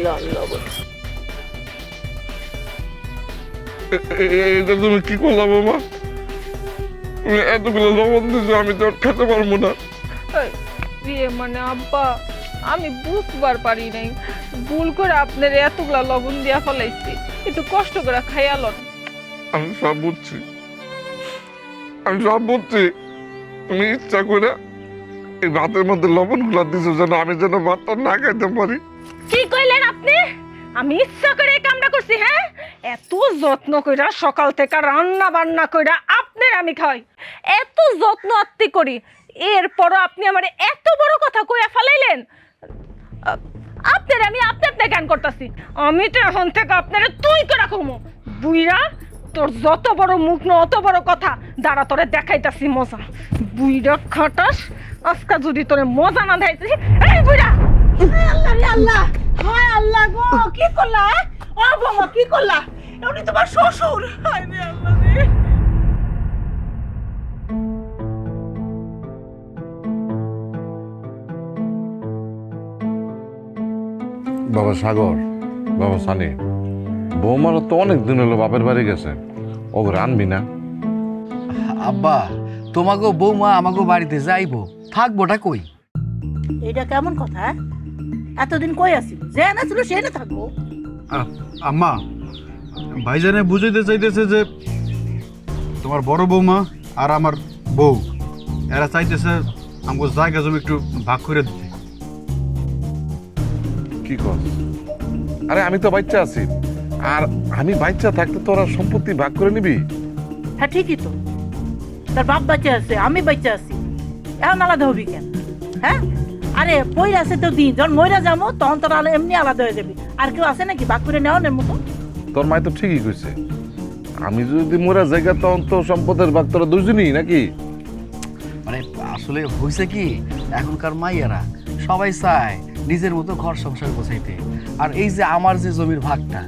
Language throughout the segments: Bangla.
লন লবণ। এটা তুমি কি করলাম বাবা? তুমি এতগুলো লবণ দিছো, আমি তো আর খেতে পারবো না। ইয়ে মানে আব্বা, আমি বুঝবার পারি নাই, ভুল করে আপনার এতগুলা লবণ দিয়া ফেলাইছি, একটু কষ্ট করে খাইয়া লন। আমি সব বুঝছি, আমি সব বুঝছি। তুমি ইচ্ছা করে এই ভাতের মধ্যে লবণ গুলা দিছো যেন আমি যেন ভাতটা না খাইতে পারি। কি কইলেন আপনি? আমি ইচ্ছা করে এই কামটা করছি? হ্যাঁ, এত যত্ন কইরা সকাল থেকে রান্না বান্না কইরা আপনার আমি খাই, এত যত্ন আত্মি করি, এরপরও আপনি আমার এত বড় কথা কইয়া ফেলাইলেন। আপনার আমি আপনি জ্ঞান করতেছি, আমি তো এখন থেকে আপনার তুই করে কমো। বুইরা, তোর যত বড় মুখ না অত বড় কথা, দাঁড়া তোরে দেখাইতাছি মজা। বুইরা খাটাস, আজকে যদি তোরে মজা না দেখাইছি। এই বুইরা, আল্লাহ রে আল্লাহ, হায় আল্লাহ গো, কি করলা? ও বাবা, কি করলা? উনি তোমার শ্বশুর। হায় রে আল্লাহ রে। বাবা সাগর, বাবা সানি, বৌমারা তো অনেক দিন হলো বাপের বাড়ি গেছে, ওগুলো আনবি না? আব্বা, তোমাকেও বৌমা আমাকেও বাড়িতে যাইবো, থাকবোটা কই? এটা কেমন কথা? এতদিন কই আসিল, যে না ছিল সে না থাকবো। আম্মা, ভাইজানে বুঝাইতে চাইতেছে যে তোমার বড় বৌমা আর আমার বউ এরা চাইতেছে আমাকে জায়গা জমি একটু ভাগ করে দিতে। কি কর? আরে আমি তো বাচ্চা আছি, আর আমি বাচ্চা থাকতে তোরা সম্পত্তি ভাগ করে নিবি? হ্যাঁ ঠিকই তো, তার বাপ বাচ্চা আছে, আমি বাচ্চা আছি, এখন আলাদা হবি কেন? হ্যাঁ, আরে পইরা আছে তো দিন, যখন মইরা যাবো তখন তোর এমনি আলাদা হয়ে যাবি। আর কেউ আছে নাকি ভাগ করে নেওয়ার মতো? তোর মাই তো ঠিকই কইছে, আমি যদি মোরা জায়গা তখন তো সম্পদের ভাগ তোরা দুজনই নাকি? মানে আসলে হয়েছে কি, এখনকার মাইয়ারা সবাই চায় নিজের মতো ঘর সংসার গোছাইতে। আর এই যে আমার যে জমির ভাগটা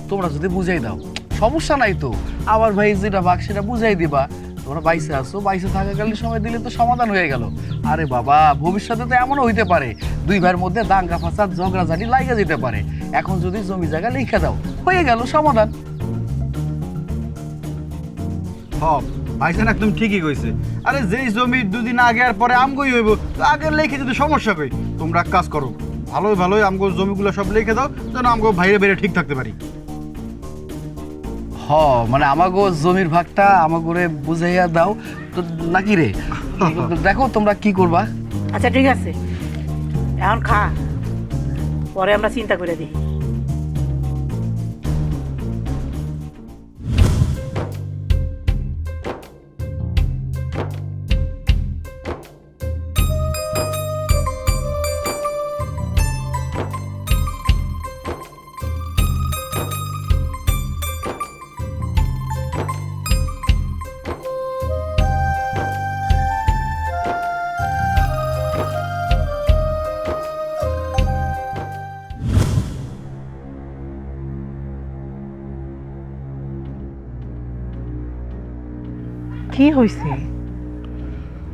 তোমরা যদি বুঝাই দাও, সমস্যা নাই তো, আমার ভাই যেটা ভাগ সেটা বুঝাই দিবা। তোমরা বাইসে আসো, বাইসে থাকাকালীন সময় দিলে তো সমাধান হয়ে গেল। আরে বাবা, ভবিষ্যতে তো এমনও হইতে পারে দুই ভাইয়ের মধ্যে দাঙ্গা ফাসাদ ঝগড়াঝাটি লাইগা যেতে পারে। এখন যদি জমি জায়গা লিখে দাও, হয়ে গেল সমাধান। হ, ভাইজান একদম ঠিকই কইছে। আরে যেই জমি দুদিন আগে আর পরে আমগই হইব, তো আগের লেখে যদি সমস্যা কই, তোমরা এক কাজ করো, ভালোই ভালোই আমগো জমিগুলো সব লিখে দাও, যেন আমগো বাইরে বাইরে ঠিক থাকতে পারি। হ, মানে আমাগো জমির ভাগটা আমাগোরে বুঝাইয়া দাও তো নাকি রে? দেখো তোমরা কি করবা। আচ্ছা ঠিক আছে, এখন খা, পরে আমরা চিন্তা করে দিই। কি হয়েছে?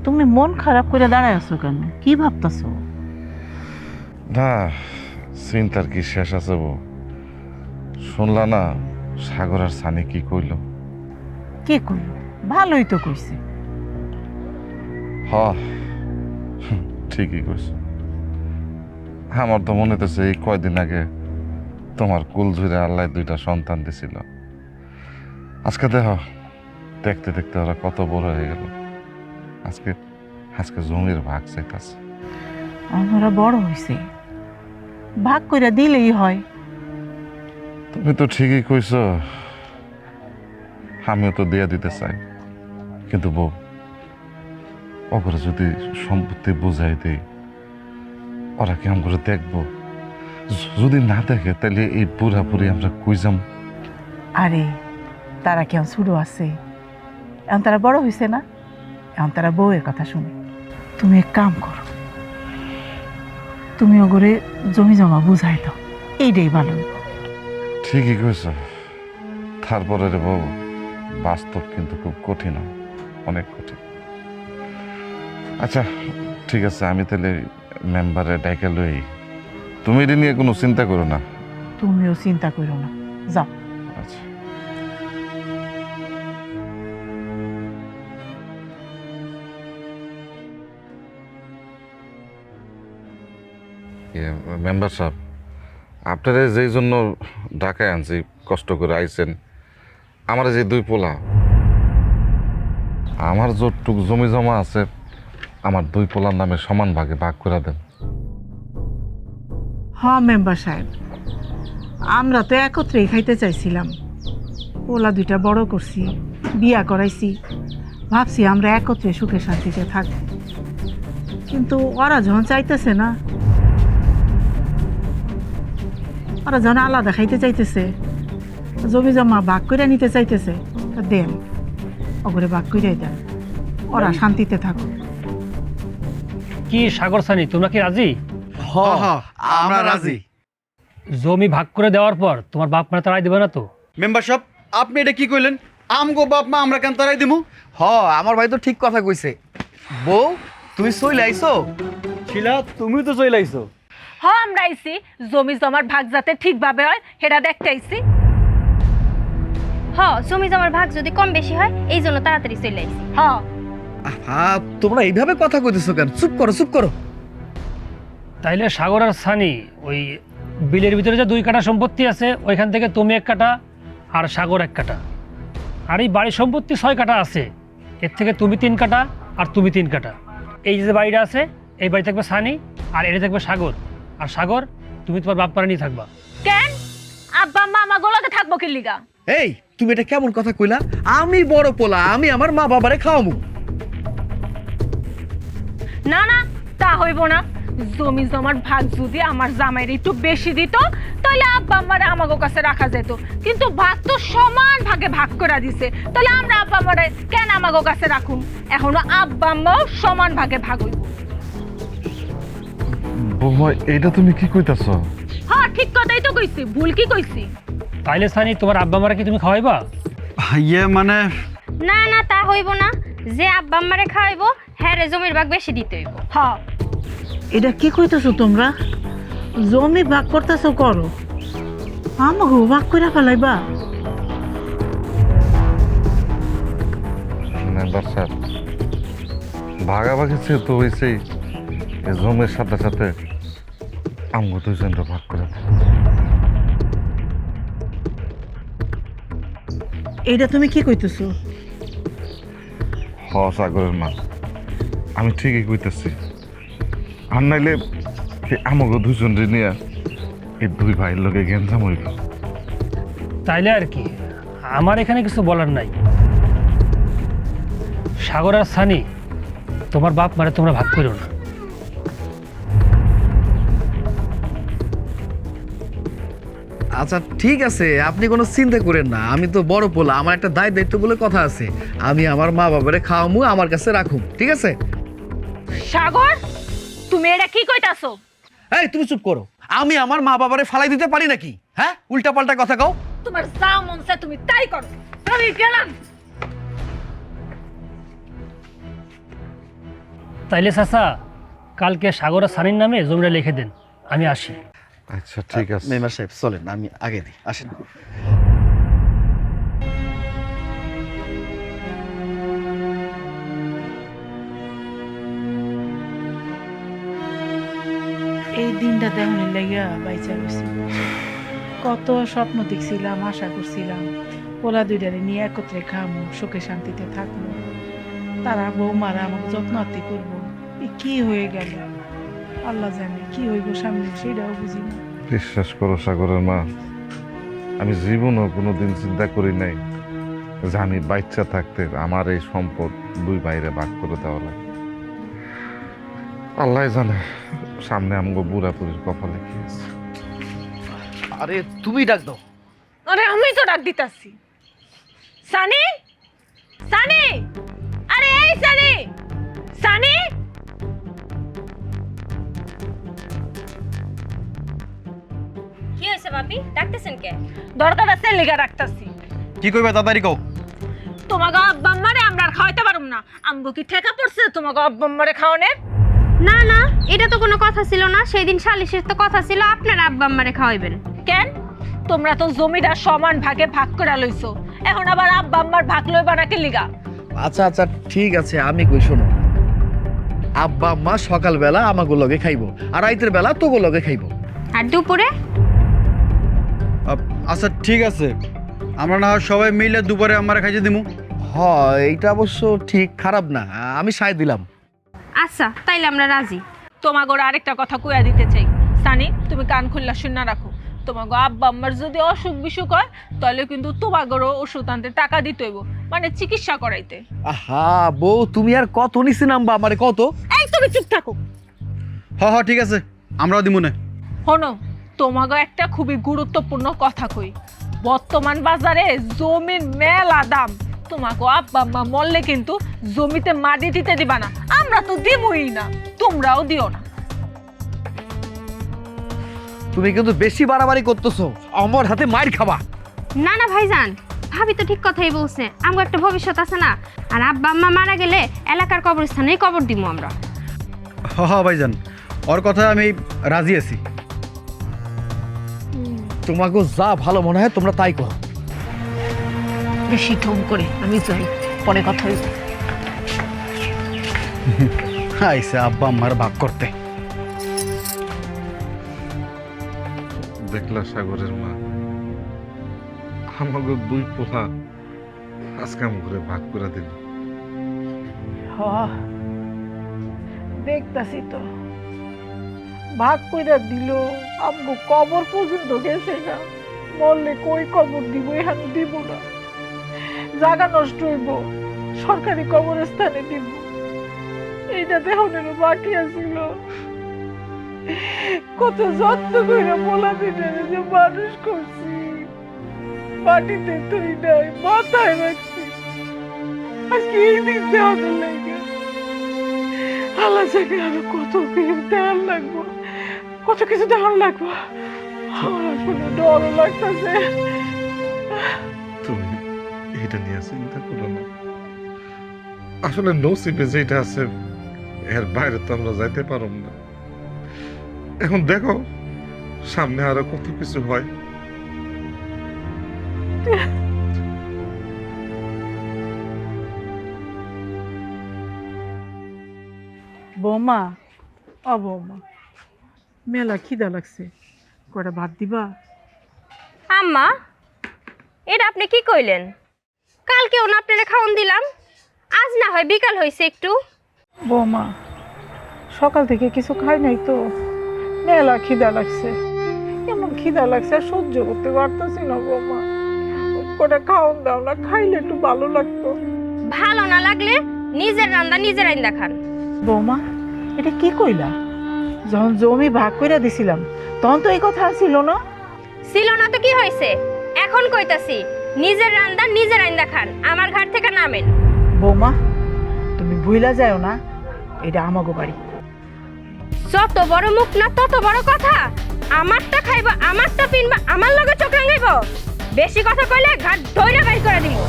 তুমি মন খারাপ করে দাঁড়ায় আছো কেন? কি ভাবতেছো? না, চিন্তার কি শেষ আছে বউ? শুনলা না সাগর আর সানি কি কইল? কি করলো? ভালোই তো কইছে। হ, ঠিকই কইছে। আমার তো মনে হইতেছে এই কয়দিন আগে তোমার কুল ধরে আল্লাহ দুইটা সন্তান দিছিল। আজকে দেখো, দেখতে দেখতে ওরা কত বড় হয়ে গেল। আজকে আজকে জমির ভাগ চাইতাছে। আমরা বড় হইছে, ভাগ করে দিলেই হয়। তুমি তো ঠিকই কইছ, আমিও তো দিয়া দিতে চাই, কিন্তু বউ, ওরা যদি সম্পত্তি বুঝাই দেই, ওরা কেমন করে দেখবো? যদি না দেখে তাহলে এই পুরাপুরি আমরা কই যাম? আরে তারা কেমন ছোট আছে, এখন তারা বড় হয়েছে না, এখন তারা বউয়ের কথা শুনে। তুমি এক কাম করো, তুমি ওগরে জমি জমা বুঝাই দাও, এইটাই ভালো। ঠিকই কইছ, তারপরে রে বউ, বাস্তব কিন্তু খুব কঠিন, অনেক কঠিন। আচ্ছা ঠিক আছে, আমি তাহলে মেম্বারে ডাইকা লই। তুমি এটা নিয়ে কোনো চিন্তা করো না, তুমিও চিন্তা করো না, যাও। আচ্ছা মেম্বার সাহেব, আপনারা যেই জন্য ঢাকায় আনছি, কষ্ট করে আইছেন, আমার যে দুই পোলা, আমার যতটুক জমি জমা আছে আমার দুই পোলার নামে সমান ভাগে ভাগ করে দেন। হ্যাঁ মেম্বার সাহেব, আমরা তো একত্রেই খাইতে চাইছিলাম। পোলা দুইটা বড় করছি, বিয়া করাইছি, ভাবছি আমরা একত্রে সুখে শান্তিতে থাকব। কিন্তু ওরা যখন চাইতেছে না, ওরা যখন আলাদা খাইতে চাইতেছে, জমি জমা ভাগ করে নিতে চাইতেছে, তা দেন, ওগুলো ভাগ করে দেন, ওরা শান্তিতে থাকুক। কি সাগর সানি, তোমরা কি রাজি? আমরা রাজি। জমি ভাগ করে দেওয়ার পর তোমার বাপ মা তারাই দেবে না তো? মেম্বারশিপ আপনি এটা কি কইলেন? আমগো বাপ মা আমরা কেন তারাই দিমু? আমার ভাই তো ঠিক কথা কইছে। বউ তুমি চলে আইছো? শিলা তুমি তো চলে আইছো। হ্যাঁ আমরা আইছি, জমি জমার ভাগ যাতে ঠিকভাবে হয় সেটা দেখতে আইছি। জমি জমার ভাগ যদি কম বেশি হয় এই জন্য তাড়াতাড়ি চলে আইছি। তোমরা এইভাবে কথা কইতেছো কেন? চুপ করো, চুপ করো। তাইলে সাগর আর সানি, ওই বিলের ভিতরে যে 2 কাঠা সম্পত্তি আছে, ওইখান থেকে তুমি 1 কাঠা আর সাগর 1 কাঠা। আর এই বাড়ির সম্পত্তি 6 কাঠা আছে, এর থেকে তুমি 3 কাঠা আর তুমি 3 কাঠা। এই যে বাড়িটা আছে, এই বাড়ি থাকবে সানি আর এটা থাকবে সাগর। আর সাগর, তুমি তোমার বাপ মারা নিয়ে থাকবা। কেন আব্বা আম্মা আমাগুলোকে থাকবো কি লিগা? এই তুমি এটা কেমন কথা কইলা? আমি বড় পোলা, আমি আমার মা বাবারে খাওয়ামু। না না, তা হইব না। জমি জমার ভাগ যদি আমার জামাইয়ের একটু বেশি দিত, তাহলে আব্বা আম্মারে আমাগো কাছে রাখা যেত। কিন্তু ভাগ তো সমান ভাগে ভাগ করে দিছে, তাহলে আমরা আব্বা আম্মারে কেন আমাগো কাছে রাখুন? এখনো আব্বা আম্মাও সমান ভাগে ভাগ হইব। বৌমা, এইটা তুমি কি কইতাছ? হ্যাঁ ঠিক কথাই তো কইছি, ভুল কি কইছি? তাইলে সানি, তোমার আব্বা মারা কি তুমি খাওয়াইবা? মানে না না, তা হইব না। যে আব্বা আম্মারে খাওয়াইবো হ্যাঁ রে জমির ভাগ বেশি দিতে হইব। হ্যাঁ এটা কি কইতেছো তোমরা? জমি ভাগ করতেছো করো, আমাকে ভাগ করে ফেলাইবা? মেম্বার সাহেব, ভাগাভাগি তো হয়েছেই, এই জমির সাথে সাথে আমগো দুজনটা ভাগ করে দেন। এইটা তুমি কি কইতেছো? সাগরের মা, আমি ঠিকই কইতেছি। আর নাইলে আমাকে দুজনরে নিয়ে এই 2 ভাইয়ের লোকে গেঞ্জাম হইল। তাইলে আর কি, আমার এখানে কিছু বলার নাই। সাগর আর সানি, তোমার বাপ মারে তোমরা ভাগ করো না। আচ্ছা ঠিক আছে, আপনি কোনো চিন্তা করেন না। আমি তো বড় পোলা, আমার একটা দায়িত্ব বলে কথা আছে। আমি আমার মা বাবারে খাওয়ামু, আমার কাছে রাখুম, ঠিক আছে? সাগর, তুমি এটা কি কইতাছো? এই তুমি চুপ করো। আমি আমার মা বাবারে ফালাই দিতে পারি নাকি? হ্যাঁ, উল্টা পাল্টা কথা কও। তোমার যা মন চায় তুমি তাই করো। আমি গেলাম। তাইলে চাচা, কালকে সাগর আর সানির নামে জমিটা লিখে দেন, আমি আসি। আচ্ছা ঠিক আছে। মেম্বার সাহেব চলেন, আমি আগে দিই, আসেন। এই দিনটা তেমনই লাগিয়া বাইচা রয়েছি। কত স্বপ্ন দেখছিলাম, আশা করছিলাম পোলা দুইটারে নিয়ে একত্রে খামু, সুখে শান্তিতে থাকবো, তারা বৌমারা আমাকে যত্ন আত্তি করবো। কি হয়ে গেল আল্লাহ জানে, কি হইব সামনে সেটাও বুঝি না। বিশ্বাস করো সাগরের মা, আমি জীবনও কোনোদিন চিন্তা করি নাই যে আমি বাচ্চা থাকতে আমার এই সম্পদ 2 ভাইরে ভাগ করে দেওয়া লাগে। আল্লাহ জানে সামনে আমগো বুড়াপুরির কপালে কি আছে। আরে তুমি ডাক দাও। আরে আমি তো ডাক দিতাছি। সানি, সানি, আরে এই সানি, সানি। কি হয়েছে ভাবি, ডাকতেছেন কে? দরকার আছে লিগা রাখতাছি। কি কইবা তাড়াতাড়ি কও। তোমাকে আব্বা আম্মারে আমরা আর খাওয়াইতে পারুম না। আমগো কি ঠেকা পড়ছে তোমাকে আব্বা আম্মারে খাওয়ানোর? না না, এটা তো কোনো কথা ছিল না। সেই দিন সালিশের তো কথা ছিল আপনার আব্বা আম্মারে খাওয়াইবেন। কেন তোমরা তো জমিটা সমান ভাগে ভাগ করে লইছো, এখন আবার আব্বা আম্মার ভাগ লইবা নাকি লিগা? আচ্ছা আচ্ছা ঠিক আছে, আমি কই শোনো, আব্বা আম্মা সকালবেলা আমাগো লগে খাইবো আর রাইতের বেলা তোগো লগে খাইবো। আর দুপুরে? আচ্ছা ঠিক আছে, আমরা না হয় সবাই মিলে দুপুরে আমার খাইতে দিমু। হ্যাঁ এইটা অবশ্য ঠিক, খারাপ না, আমি সায় দিলাম। আচ্ছা তাইলে আমরা রাজি। তোমাগোর আরেকটা কথা কইয়া দিতে চাই, সানি তুমি কান খুললা শুনে রাখো। তোমাগো আব্বা আম্মার যদি অসুখ বিসুখ হয় তাহলে কিন্তু তোমাগোরও ওষুধ আনতে টাকা দিতে হইব, মানে চিকিৎসা করাইতে। আহা বউ, তুমি আর কত নিচে নামবা আমারে কত? এই তুমি চুপ থাকো। হ ঠিক আছে, আমরাও দিমু না। শোনো, তোমাগো একটা খুবই গুরুত্বপূর্ণ কথা কই। বর্তমান বাজারে জমির মেলা দাম। তোমাগো আব্বা আম্মা মরলে কিন্তু জমিতে মাটি দিতে দিবা না, আমরা তো দিবই না, তোমরাও দিও না। তুমি কিন্তু বেশি বাড়াবাড়ি করতেছো, আমার হাতে মাইর খাবা। না না ভাইজান, ভাবি তো ঠিক কথাই বলছে, আমার একটা ভবিষ্যৎ আছে না। আর আব্বা আম্মা মারা গেলে এলাকার কবরস্থানেই কবর দিব আমরা। হ ভাইজান, ওর কথা আমি রাজি আছি। তোমাকে যা ভালো মনে হয় তোমরা তাই করো। বেশি ঢং করে আমি যাই, পরে কথা হইব। আইসে আব্বা আম্মার ভাগ করতে। দেখলা সাগরের মা, আমাকে দুই পোলা আজকে আম ঘরে ভাগ করে দিল। দেখতাছি তো ভাগ কইরা দিল, আমগো কবর পর্যন্ত গেছে না। মরলে কই কবর দিব, এখানে দিব না, জায়গা নষ্ট হইব, সরকারি কবরস্থানে দিব। এইটা দেহনের বাকি আছিল। কত যত্ন করে মোলা দিনের যে মানুষ করছি, মাটিতে তুই নাই, মাথায় রাখছি। আজকে এই দিন দেহনের লাগে আল্লাহ জানে আরো কত কিছু দেওয়ার লাগবো, কত কিছু দেওয়ার লাগবো। আমার আসলে ডরও লাগতেছে। তুমি এটা নিয়ে চিন্তা করো না, আসলে নসিবে যেটা আছে এর বাইরে তো আমরা যাইতে পারব না। এখন দেখো সামনে আরো কত কিছু হয়। বৌমা, ও বৌমা, মেলা খিদা লাগছে, কটা ভাত দিবা? আম্মা, এটা আপনি কি কইলেন? কালকেও না আপনারা খাওন দিলাম, আজ না হয় বিকাল হয়েছে একটু। বৌমা, সকাল থেকে কিছু খাই নাই তো, মেলা খিদা লাগছে। এমন খিদা লাগছে আর সহ্য করতে পারতেছি না বৌমা, কটা খাওন দাও না, খাইলে একটু ভালো লাগতো। ভালো না লাগলে নিজের রান্না নিজের রান্না খান। বৌমা, এটা কি কইলা? যখন জমি ভাগ কইরা দিছিলাম তখন তো এই কথা ছিল না। ছিল না তো কি হয়েছে, এখন কইতাছি নিজের রান্না নিজের রান্না খান, আমার ঘর থেকে নামেন। বৌমা, তুমি ভুইলা যাও না, এটা আমাগো বাড়ি। যত বড় মুখ না তত বড় কথা। আমারটা খাইবা, আমারটা পিনবা, আমার লগে চোখ রাঙাইব। বেশি কথা কইলে ঘাট ধইরা বাইর করে দিব।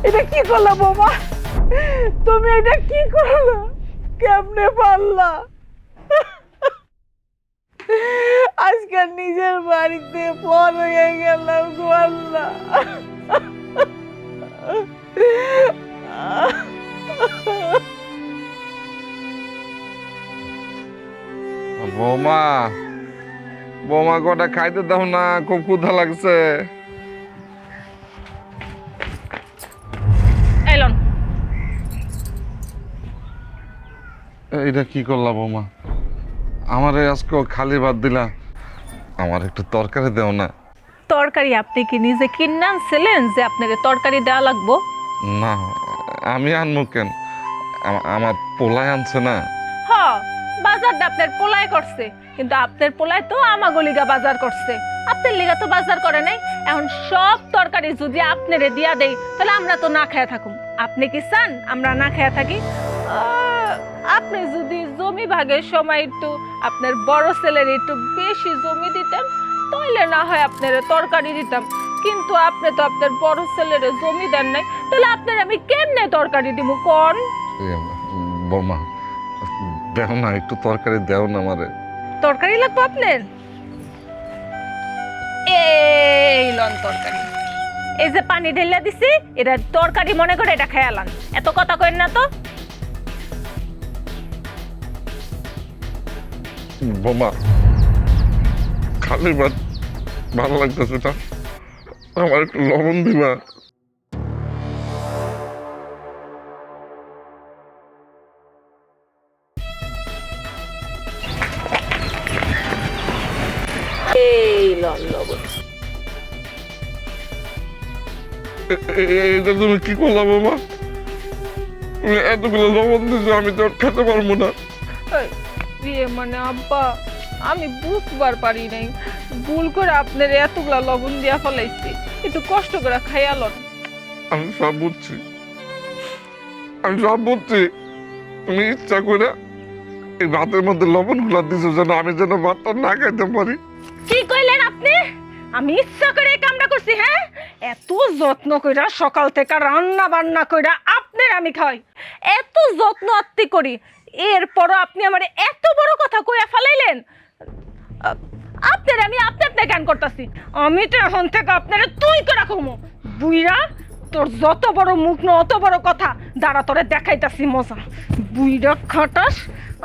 এটা কি করলা বৌমা? তুমি এটা কি করলা? কেমনে পারলা? আজকে নিজের বাড়িতে পর হয়ে গেলাম গো আল্লাহ। বৌমা, বৌমা কটা খাইতে দাও না, খুব ক্ষুধা লাগছে। এলন, এইটা কি করলা বৌমা? আমারে আজকে খালি ভাত দিলা, আমার একটু তরকারি দেও না। তরকারি আপনি কি নিজে কিনে আনছিলেন যে আপনাকে তরকারি দেওয়া লাগবো? না, আমি আনবো কেন, আমার পোলায় আনছে না। হ, বাজারটা আপনার পোলায় করছে, কিন্তু আপনার পোলায় তো আমাগো লিগা বাজার করছে, আপনার লিগা তো বাজার করে নাই। এখন সব তরকারি যদি আপনারে দিয়া দেই তাহলে আমরা তো না খেয়ে থাকুম। আপনি কি চান আমরা না খেয়ে থাকি? আপনি যদি জমি ভাগের সময় একটু আপনার বড় ছেলের একটু বেশি জমি দিতেন তাহলে না হয় আপনার তরকারি দিতাম, কিন্তু আপনি তো আপনার বড় ছেলের জমি দেন নাই, তাহলে আপনার আমি কেমনে তরকারি দিব কোন? বৌমা দেও না, একটু তরকারি দেও না আমারে। তরকারি লাগবে আপনার? এই লন তরকারি, এই যে পানি ঢেলে দিছি এটা তরকারি মনে করে এটা খেয়ালান, এত কথা কইন না তো। বোমা খালি ভাত ভালো লাগতেছে না, আমার একটু লবণ দিবা। এই লন লবণ। এটা তুমি কি করলা বোমা? তুমি এতগুলো লবণ দিছো, আমি তো আর খেতে পারবো না। ইয়ে মানে আব্বা, আমি বুঝবার পারি নাই, ভুল করে আপনার এতগুলা লবণ দিয়া ফলাইছি, একটু কষ্ট করে খাইয়ালন। আমি সব বুঝছি, আমি সব বুঝছি। তুমি ইচ্ছা করে এই ভাতের মধ্যে লবণ গুলা দিছো যেন আমি যেন ভাতটা না খাইতে পারি। কি কইলেন আপনি? আমি ইচ্ছা করে এই কামটা করছি? হ্যাঁ, এত যত্ন কইরা সকাল থেকে রান্না বান্না কইরা আপনার আমি খাই, এত যত্ন আত্তি করি, এরপরও আপনি আমার এত বড় কথা কইয়া ফেলাইলেন। আপনার আমি আপনি জ্ঞান করতেছি, আমি তো এখন থেকে আপনার তুই করে রাখবো। বুইরা, তোর যত বড় মুখ না অত বড় কথা, দাঁড়া তোরে দেখাইতাছি মজা। বুইরা খাটাস,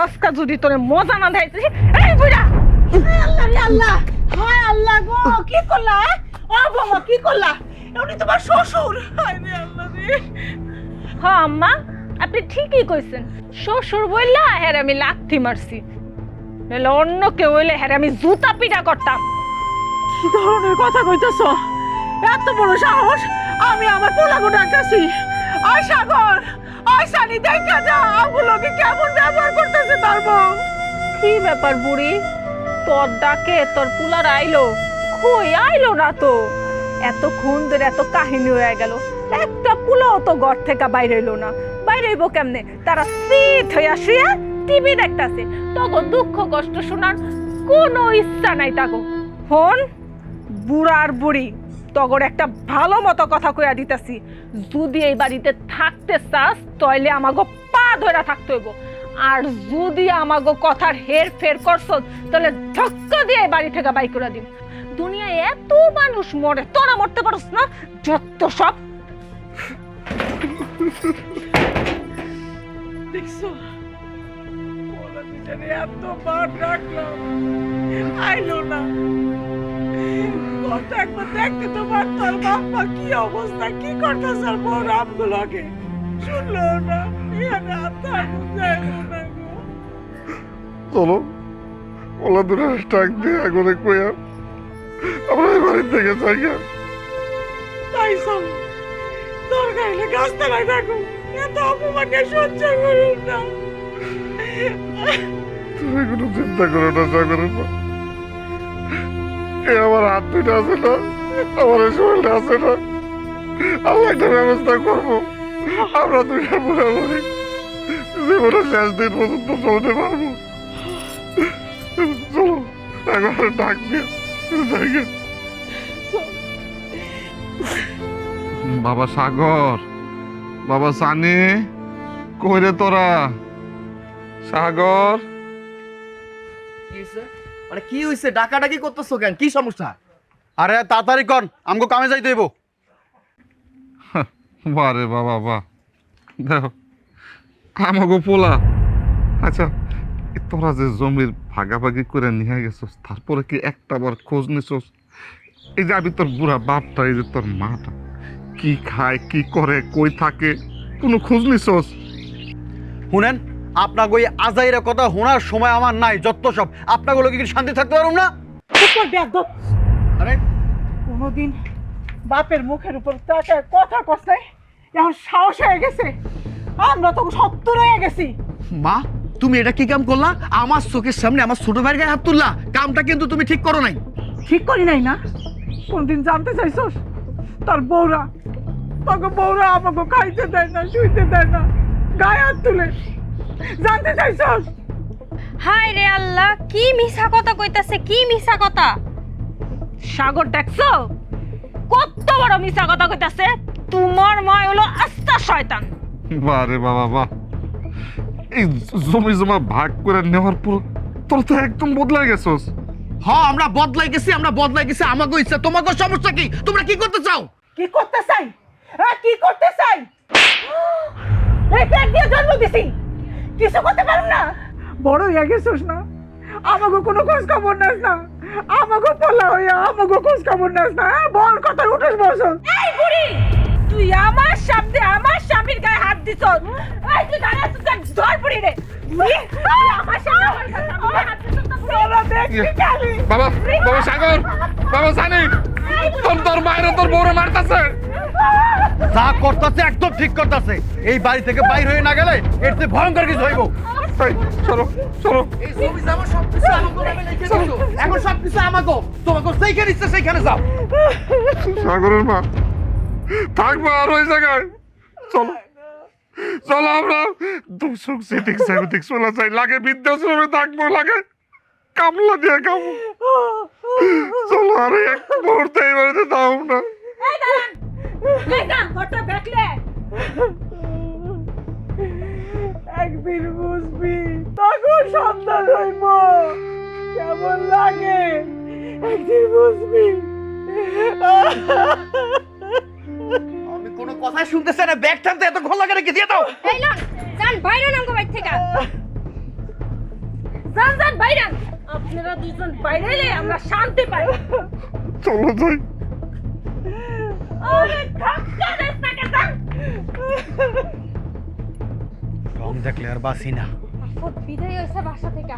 আজকা যদি তোরে মজা না দেখাইছি। এই বুইরা, আল্লাহ রে আল্লাহ, হায় আল্লাহ গো, কি করলা? ও বাবা, কি করলা? উনি তোমার শ্বশুর। হায় রে আল্লাহ রে। হ্যাঁ আম্মা, আপনি ঠিকই কইছেন, শ্বশুর বললা হ্যাঁ আমি লাথি মারছি, নাহলে অন্য কেউ হইলে হ্যাঁ আমি জুতা পিটা করতাম। কি ধরনের কথা কইতেছ? এত বড় সাহস! আমি আমার পোলাগো ডাকতেছি। ওই সাগর, ওই সানি, দেখা যা আমগুলোকে কেমন ব্যবহার করতেছে তার বউ। কি ব্যাপার বুড়ি, তোর ডাকে তোর পুলার আইলো? কই আইলো না তো, এতক্ষণ ধরে এত কাহিনী হয়ে গেল, একটা পুলাও তো ঘর থেকে বাইরে এলো না। বাইরে হইব কেমনে? তারা শীত হইয়া শুয়ে টিভি দেখতাছে, তগো দুঃখ কষ্ট শোনার কোনো ইচ্ছা নাই তাগো। হন বুড়ার বুড়ি, তগর একটা ভালো মতো কথা কইয়া দিতেছি, যদি এই বাড়িতে থাকতে চাস তাইলে আমাগো পা ধরে থাকতে হইব, আর যদি আমাগো কথার হের ফের করছ তাহলে ধাক্কা দিয়ে এই বাড়ি থেকে বাই করে দিম। দুনিয়ায় এত মানুষ মরে, তোরা মরতে পারস না? যত সব। দেখছো, ওরা দুজনে এতবার ডাকলাম, আইলো না। কত একবার দেখতে তো পারতাম বাপ্পা কি অবস্থা, কি করতেছে বড় আমগুলোকে, শুনলো না। এখানে আত্মার বুঝাইলো না গো। চলো ওলা দূরে টাক দিয়ে আগুনে কইয়া আমরা এই বাড়ি থেকে যাই। তাই সব দরকার হলে গাছতলায় থাকো, এত অপমানকে সহ্য করুন না। তুমি কোনো চিন্তা করো না, সাগরের মা। এ আমার হাত দুইটা আছে না, আমার এই শরীরটা আছে না, আমরা একটা ব্যবস্থা করবো। আমরা দুইটা মোটামুটি জীবনের শেষ দিন পর্যন্ত চলতে পারবো। চলো একবার ডাক দিয়ে যাই। বাবা সাগর, বাবা সানি, কই রে তোরা? সাগর, মানে কি হইছে? ডাকাডাকি করতেছো কেন? কি সমস্যা? আরে তাড়াতাড়ি কর, আমগো কামে যাইতে হইব। বারে বাবা বাহ, দেখো আমাকে পোলা। আচ্ছা, তোরা যে জমির ভাগাভাগি করে নিয়ে গেছস, তারপরে কি একটা বার খোঁজ নিছস? এই যে আমি তোর বুড়া বাপটা, এই যে তোর মাটা কি খায়, কি করে, কই থাকে, কোনো খোঁজ নিছস? শুনেন, আপনাকে ওই আজাইরা কথা শোনার সময় আমার নাই। যত সব আপনাগুলো কি শান্তি থাকতে পারুম না? আরে কোনোদিন বাপের মুখের উপর তাকায় কথা কষ্ট, এখন সাহস হয়ে গেছে, আমরা তো সত্তর হয়ে গেছি। মা, তুমি এটা কি কাম করলা? আমার চোখের সামনে আমার ছোট ভাইয়ের গায়ে হাত তুললা। কামটা কিন্তু তুমি ঠিক করো নাই। ঠিক করি নাই না? কোনদিন জানতে চাইছস? তার বউরা, তোকে বউরা আমাকে খাইতে দেয় না, শুইতে দেয় না, গায়ে হাত তুলে। জানতে চাইছস? হায় রে আল্লাহ, কি মিছা কথা কইতাছে, কি মিছা কথা! সাগর দেখছো কত বড় মিছা কথা কইতাছে? তোমার মা হলো আস্তা শয়তান। বারে বাবা বাহ, এই জমি জমা ভাগ করে নেওয়ার পর তোর তো একদম বদলে গেছস। হ্যাঁ আমরা বদলাই গেছি আমাকে ইচ্ছা, তোমাকে সমস্যা কি? তোমরা কি করতে চাও? কি করতে চাই? কি করতে চাই? এই পেট দিয়ে জন্ম দিছি, কিছু করতে পারুম না? বড় হয়ে গেছিস না, আমাকে কোনো খোঁজ খবর নাস না, আমাকে পোলা হইয়া আমাকে খোঁজ খবর নাস না। বল কথা উঠেস বসল। এই বুড়ি, তুই আমার সামনে আমার স্বামীর গায়ে হাত দিছস। এই তুই দাঁড়া, তুই ধর বুড়ি রে। তুই আমার সামনে আমার গায়ে হাত দিছস তো পুরো দেখবি খালি। বাবা বাবা সাগর, বাবা সানি, তোর মায়ের তোর বউরে মারতাছে। যা করতেছে একদম ঠিক করতেছে। এই বাড়ি থেকে বাইর হয়ে না গেলে এর চেয়ে ভয়ঙ্কর কিছু হইব। চলো চলো। এই জমি জামা সবকিছু আমাকে নামে লিখে দিছো, এখন সবকিছু আমাকে, তোমাকে যেখানে ইচ্ছা সেইখানে যাও। সাগরের মা থাকবো আর ওই জায়গায়। চলো চলো, আমরা দুসুক যেদিক যাই চলে যাই, লাগে বৃদ্ধাশ্রমে থাকবো, লাগে কামলা দিয়ে খাবো। চলো, আর এক মুহূর্তে এই বাড়িতে দাও না। এই দাঁড়ান, এই দাঁড়ান, ঘরটা দেখলে একদিন বুঝবি, তখন সন্তান হইব কেমন লাগে, একদিন বুঝবি। আমি কোনো কথাই শুনতেছি না, ব্যাগ টানতে এত ঘোল লাগে রেখে দিয়ে দাও। এই লন যান বাইরে নামগো বাইর থেকে। যান যান বাইরে। আপনারা দুজন বাইরে এলে আমরা শান্তি পাই। চলো যাই। আরে ধাক্কা দেস না কে যান। রং দেখলে আর বাসি না। আপদ বিদায় হইছে বাসা থেকে।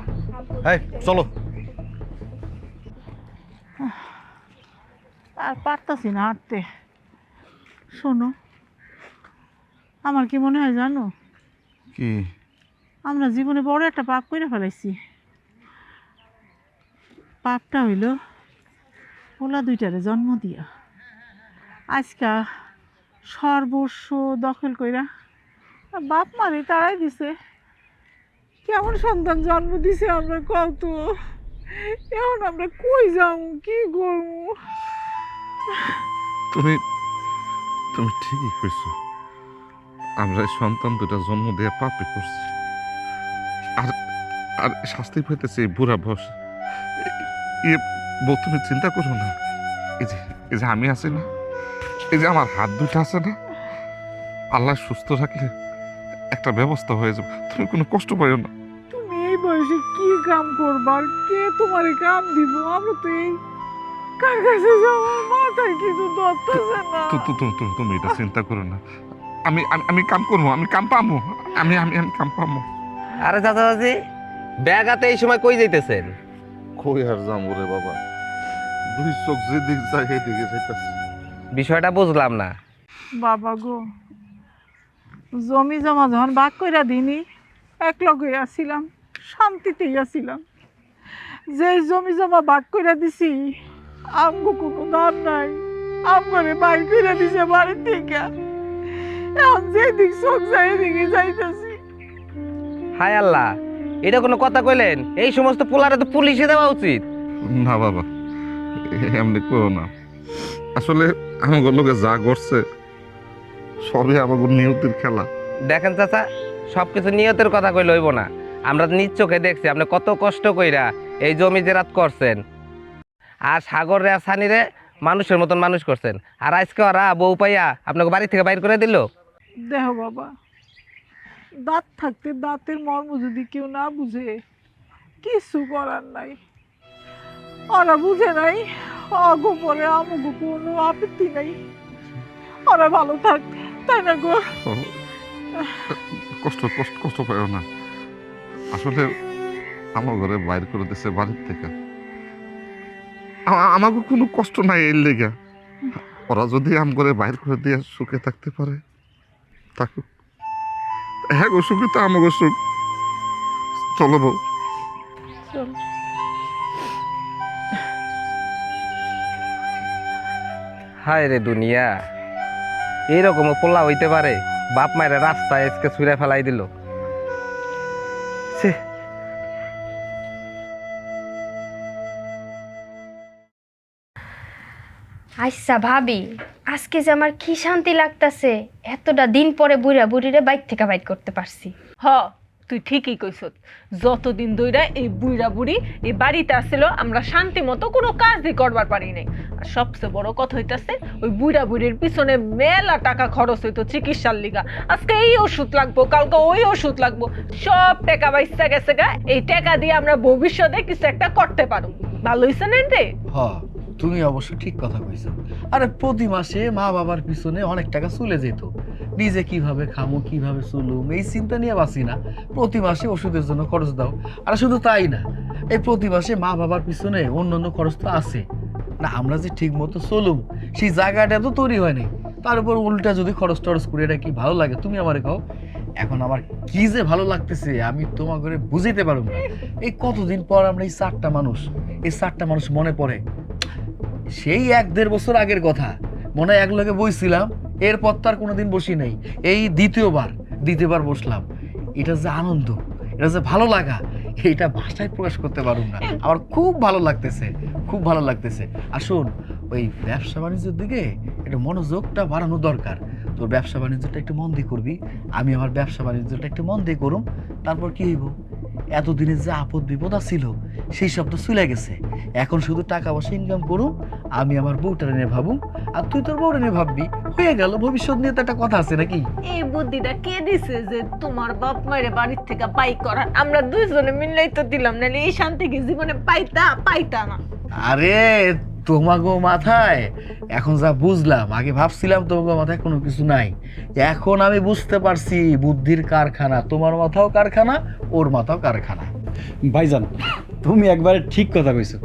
এই চলো। আর পারতাছি না হাঁটতে। শোনো, আমার কি মনে হয় জানো, কি? আমরা জীবনে বড় একটা পাপ করে ফেলাইছি। পাপটা হইল পোলা দুইটারে জন্ম দিয়া আজকা সর্বস্ব দখল কইরা বাপ মারে তারাই দিছে। কেমন সন্তান জন্ম দিছে আমরা, কত এখন আমরা কই যাবো, কি করবো? তুমি তুমি ঠিকই কইছো, আমরা এই সন্তান দুটা জন্ম দিয়ে পাপে করছি, আর আর শাস্তি পাইতেছি এই বুড়া বয়স। বউ তুমি চিন্তা করো না, এই যে আমি আছি না, এই যে আমার হাত দুটো আছে না, আল্লাহ সুস্থ রাখলে একটা ব্যবস্থা হয়ে যাবে। তুমি কোনো কষ্ট পাইও না। তুমি এই বয়সে কি কাম করবা, কে তোমার কাম দিব? আমরা তো এই কার কাছে যাবো, মাথায় কিছু ধরতেছে না। তুমি এটা চিন্তা করো না, আমি আমি কাম করবো, আমি কাম পাবো, আমি আমি আমি কাম পাবো। আরে চাচা চাচি, ব্যাগ হাতে এই সময় কই যাইতেছেন? কই আর যাবো রে বাবা, দুই চোখ যেদিক যায় সেদিকে যাইতেছে। বিষয়টা বুঝলাম না। বাবা গো, জমি জমা যখন ভাগ কইরা দিনি, এক লগে আসছিলাম, শান্তিতেই আসছিলাম। যে জমি জমা ভাগ কইরা দিছি, আমগো কোনো দাম নাই, আমগরে বাইর কইরা দিছে বাড়ির থেকে। এখন যেদিক চোখ যায় এদিকে যাইতেছি। হায় আল্লাহ, এটা কোনো কথা কইলেন? এই সমস্ত পোলারে তো পুলিশে দেওয়া উচিত। না বাবা, এমনি করো না, আসলে আমাদের লোকে যা করছে সবই আমাদের নিয়তির খেলা। দেখেন চাচা, সবকিছু নিয়তের কথা কইলে হইব না। আমরা নিজ চোখে দেখছি আপনি কত কষ্ট কইরা এই জমি জেরাত করছেন, আর সাগর রে সানিরে মানুষের মতন মানুষ করছেন, আর আজকে ওরা বউ পাইয়া আপনাকে বাড়ি থেকে বাইর করে দিল। দেখো বাবা, দাঁত থাকতে দাঁতের মর্ম যদি কেউ না বুঝে, কিছু করার নাই। ওরা বুঝে নাই, অগো পরে আমগো কোনো আপত্তি নাই। ওরা ভালো থাক, তাই না গো? কষ্ট কষ্ট কষ্ট পাইও না, আসলে আমার ঘরে বাইর করে দিছে বাড়ির থেকে, আমাকে কোনো কষ্ট নাই এর লেগা। ওরা যদি আম করে বাইর করে দিয়ে সুখে থাকতে পারে থাকুক, হ্যাঁ গো, সুখে তো আমাকে সুখ। চলো বউ। চল। হায় রে দুনিয়া, এইরকমও পোলা হইতে পারে? বাপ মায়ের রাস্তায় আজকে ছুঁড়ে ফেলাই দিল। ছি। আচ্ছা ভাবি, আজকে যে আমার কি শান্তি লাগতাছে, এতটা দিন পরে বুড়া বুড়িরে বাইক থেকে বাইক করতে পারছি। হ, তুই ঠিকই কইছত। যতদিন ধইরা এই বুইড়া বুড়ি এই বাড়িতে আসছিল আমরা শান্তি মতো কোনো কাজই করবার পারি নাই। আর সবচেয়ে বড় কথা হইতাছে ওই বুইড়া বুড়ির পিছনে মেলা টাকা খরচ হইতো চিকিৎসার লিগা। আজকে এই ওষুধ লাগবো, কালকে ওই ওষুধ লাগবো, সব টাকা বাইসা গেছে গা। এই টাকা দিয়ে আমরা ভবিষ্যতে কিছু একটা করতে পারো। ভালো হইছে না রে? হ্যাঁ, তুমি অবশ্য ঠিক কথা কইছো। আরে প্রতি মাসে মা বাবার পিছনে অনেক টাকা চলে যেত, নিজে কিভাবে খামো কিভাবে চলুম এই চিন্তা নিয়ে বাঁচি না, প্রতি মাসে ওষুধের জন্য খরচ দাও। আর শুধু তাই না, এই প্রতি মাসে মা বাবার পিছনে অন্যান্য খরচ তো আছে না, আমরা যে ঠিক মতো চলুম সেই জায়গাটা তো তৈরি হয়নি, তার উপর উল্টা যদি খরচ টরচ করে, এটা কি ভালো লাগে? তুমি আমারে কও। এখন আমার কি যে ভালো লাগতেছে আমি তোমার করে বুঝাইতে পারবো না। এই কতদিন পর আমরা এই 4টা মানুষ মনে পড়ে। সেই 1-1.5 বছর আগের কথা মনে হয় একলগে বইছিলাম, এরপর তার কোনোদিন বসি নাই। এই দ্বিতীয়বার বসলাম। এটা যে আনন্দ, এটা যে ভালো লাগা, এটা ভাষায় প্রকাশ করতে পারবো না। আমার খুব ভালো লাগতেছে। আর শোন, ওই ব্যবসা বাণিজ্যের দিকে একটু মনোযোগটা বাড়ানো দরকার। তোর ব্যবসা বাণিজ্যটা একটু মন দিয়ে করবি, আমি আমার ব্যবসা বাণিজ্যটা একটু মন দিয়ে করুম। তারপর কি হইব, এতদিনের যে আপদ বিপদ ছিল সেই সব তো চলে গেছে। এখন শুধু টাকা পয়সা ইনকাম করুম, আমি আমার বউটারে নিয়ে ভাবুম, আর তুই তোর বউটা নিয়ে ভাববি, হয়ে গেল। ভবিষ্যৎ নিয়ে তো একটা কথা আছে নাকি? এই বুদ্ধিটা কে দিছে যে তোমার বাপ মায়ের বাড়ির থেকে বাই করার? আমরা দুইজনে মিললেই তো দিলাম, নাহলে এই শান্তি কি জীবনে পাইতা না। আরে তোমাগো মাথায় এখন যা বুঝলাম, আগে ভাবছিলাম তোমাগো মাথায় কোনো কিছু নাই, এখন আমি বুঝতে পারছি বুদ্ধির কারখানা। তোমার মাথাও কারখানা, ওর মাথাও কারখানা। ভাইজান, তুমি একবারে ঠিক কথা কইছো।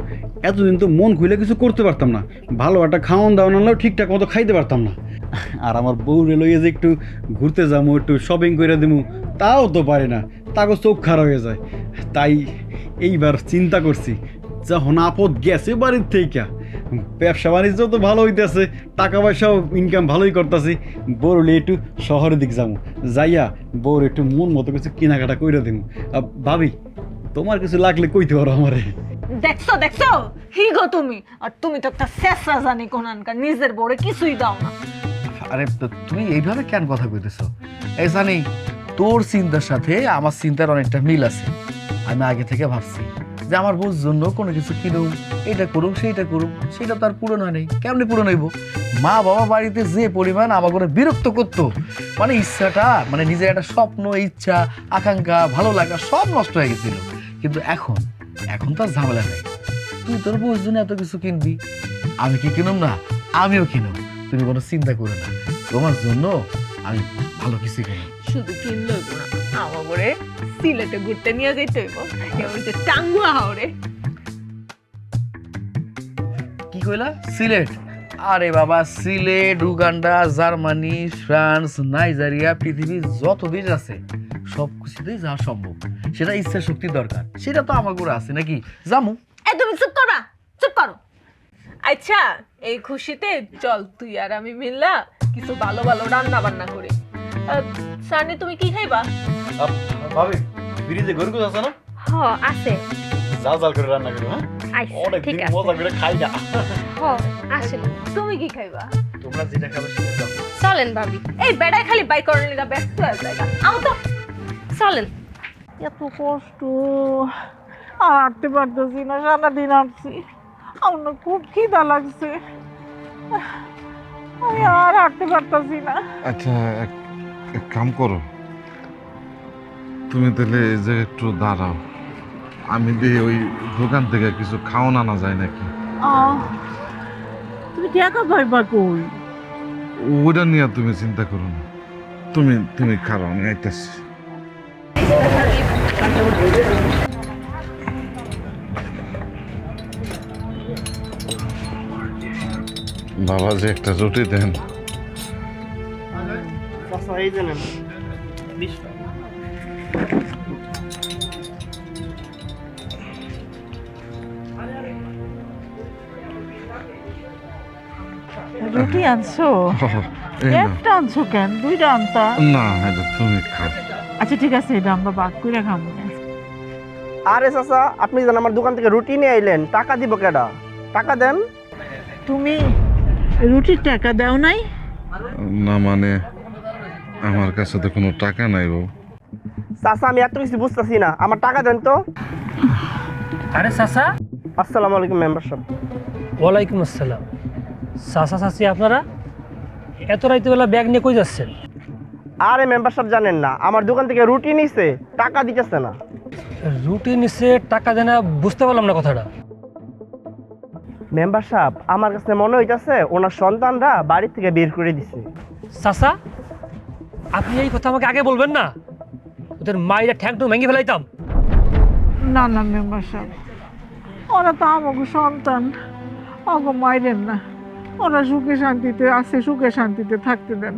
এতদিন তো মন খুলে কিছু করতে পারতাম না, ভালো একটা খাওয়ান দাওয়ান আনলেও ঠিকঠাক মতো খাইতে পারতাম না। আর আমার বউরে লইয়ে যে একটু ঘুরতে যাবো, একটু শপিং করে দেবো, তাও তো পারি না, তাকে চোখ খারাপ হয়ে যায়। তাই এইবার চিন্তা করছি, যখন আপদ গেছে বাড়ির থেকে, ব্যবসা বাণিজ্য তো ভালো হইতেছে, টাকা পয়সাও ইনকাম ভালোই করতেছি, বউরে একটু শহরের দিক যাবো, যাইয়া বউর একটু মন মতো কিছু কেনাকাটা করে দেবো। ভাবি, তোমার কিছু লাগলে কইতে পারো আমারে। দেখছো হি গো তুমি, আর তুমি তো একটা শেষরা জানি কোনানকার, নিজের বউরে কিছুই দাও না। আরে তুমি এইভাবে কেন কথা কইতেছো? এই জানি তোর চিন্তার সাথে আমার চিন্তার অনেকটা মিল আছে। আমি আগে থেকে ভাবছি যে আমার বউর জন্য কোনো কিছু কিনুম, এটা করুম সেইটা করুম, সেটা তো আর পূরণ হয় নাই। কেমনি পূরণ হইব? মা বাবা বাড়িতে যে পরিমাণ আমার করে বিরক্ত করতো, মানে ইচ্ছাটা, মানে নিজের একটা স্বপ্ন, ইচ্ছা, আকাঙ্ক্ষা, ভালো লাগা সব নষ্ট হয়ে গেছিল। কিন্তু এখন তো আর ঝামেলা নেই। তুই তোর বউর জন্য এত কিছু কিনবি, আমি কি কিনুম না? আমিও কিনুম, তুমি কোনো চিন্তা করো না। তোমার জন্য আমি ভালো কিছু কিনুম। শুধু কিনলে হইব না, আমার বরে সিলেটে ঘুরতে নিয়ে যেতে হইব, এমন যে টাঙ্গুয়া হাওড়ে। কি কইলা? সিলেট? আরে বাবা, Sylhet, Uganda, Germany, France, Nigeria, পৃথিবীর যত দেশ আছে সব কিছুতেই যাওয়া সম্ভব। সেটা ইচ্ছা শক্তি দরকার, সেটা তো আমার করে আছে নাকি? জামু। তুমি চুপ করো। আচ্ছা, এই খুশিতে চল তুই আর আমি মিললা কিছু ভালো রান্না বান্না করি। সানি, তুমি কি খাইবা? ভাবি, ফ্রিজে গরু আছে না? হ আছে, জাল করে রান্না করো। হ্যাঁ, অনেক ঠিক দিন আছে। মজা করে খাই না। হ আসলে তুমি কি খাইবা? তোমরা যেটা খাবে সেটা দাও। চলেন ভাবি, এই বেড়াই খালি বাই করার লিগা ব্যস্ত হয়ে যায়। আমার তো চলেন। এত কষ্ট, আর হাঁটতে পারতেছি না, সারাদিন হাঁটছি, আমার খুব খিদা লাগছে, আমি আর হাঁটতে পারতেছি না। আচ্ছা, এক কাম করো, তুমি তাহলে এই যে একটু দাঁড়াও, আমি দিয়ে ওই দোকান থেকে কিছু খাওয়ান আনা যায় নাকি? তুমি টাকা পাইবা কই? ওটা নিয়ে তুমি চিন্তা করো না, তুমি খাও, আমি আইতাছি। বাবা, যে একটা রুটি দেন। রুটি আনছো? এই নাও। একটা আনছো কেন? দুইটা আনতা। না, এটা তুমি খাও। আচ্ছা ঠিক আছে, এটা আমরা ভাগ করে খাবো। আরে চাচা, আপনি যেন আমার দোকান থেকে রুটি নিয়ে আইলেন, টাকা দিব কেডা? টাকা দেন। তুমি রুটির টাকা দাও নাই? না মানে আমার কাছে তো কোনো টাকা নাই বউ। চাচা আমি এত কিছু বুঝতেছি না, আমার টাকা দেন তো। আরে চাচা। আসসালামু আলাইকুম মেম্বার সাহেব। ওয়ালাইকুম আসসালাম। চাচা চাচি আপনারা এত রাইতেবেলা ব্যাগ নিয়ে কই যাচ্ছেন? আরে মেম্বার সাহেব জানেন না, আমার দোকান থেকে রুটি নিছে, টাকা দিতেছে না। রুটি নিচে টাকা দেয় না, বুঝতে পারলাম না কথাটা। মেম্বার সাহেব আমার কাছে মনে হইতাছে ওনার সন্তানরা বাড়ি থেকে বের করে দিছে। চাচা আপনি এই কথা আমাকে আগে বলবেন না, ওদের মায়েরা ঠ্যাং টুং ভেঙে ফেলাইতাম। না না মেম্বার সাহেব, ওরা তো আমাকে সন্তান, ওকে মাইরেন না। ওরা সুখে শান্তিতে আছে, সুখে শান্তিতে থাকতে দেন,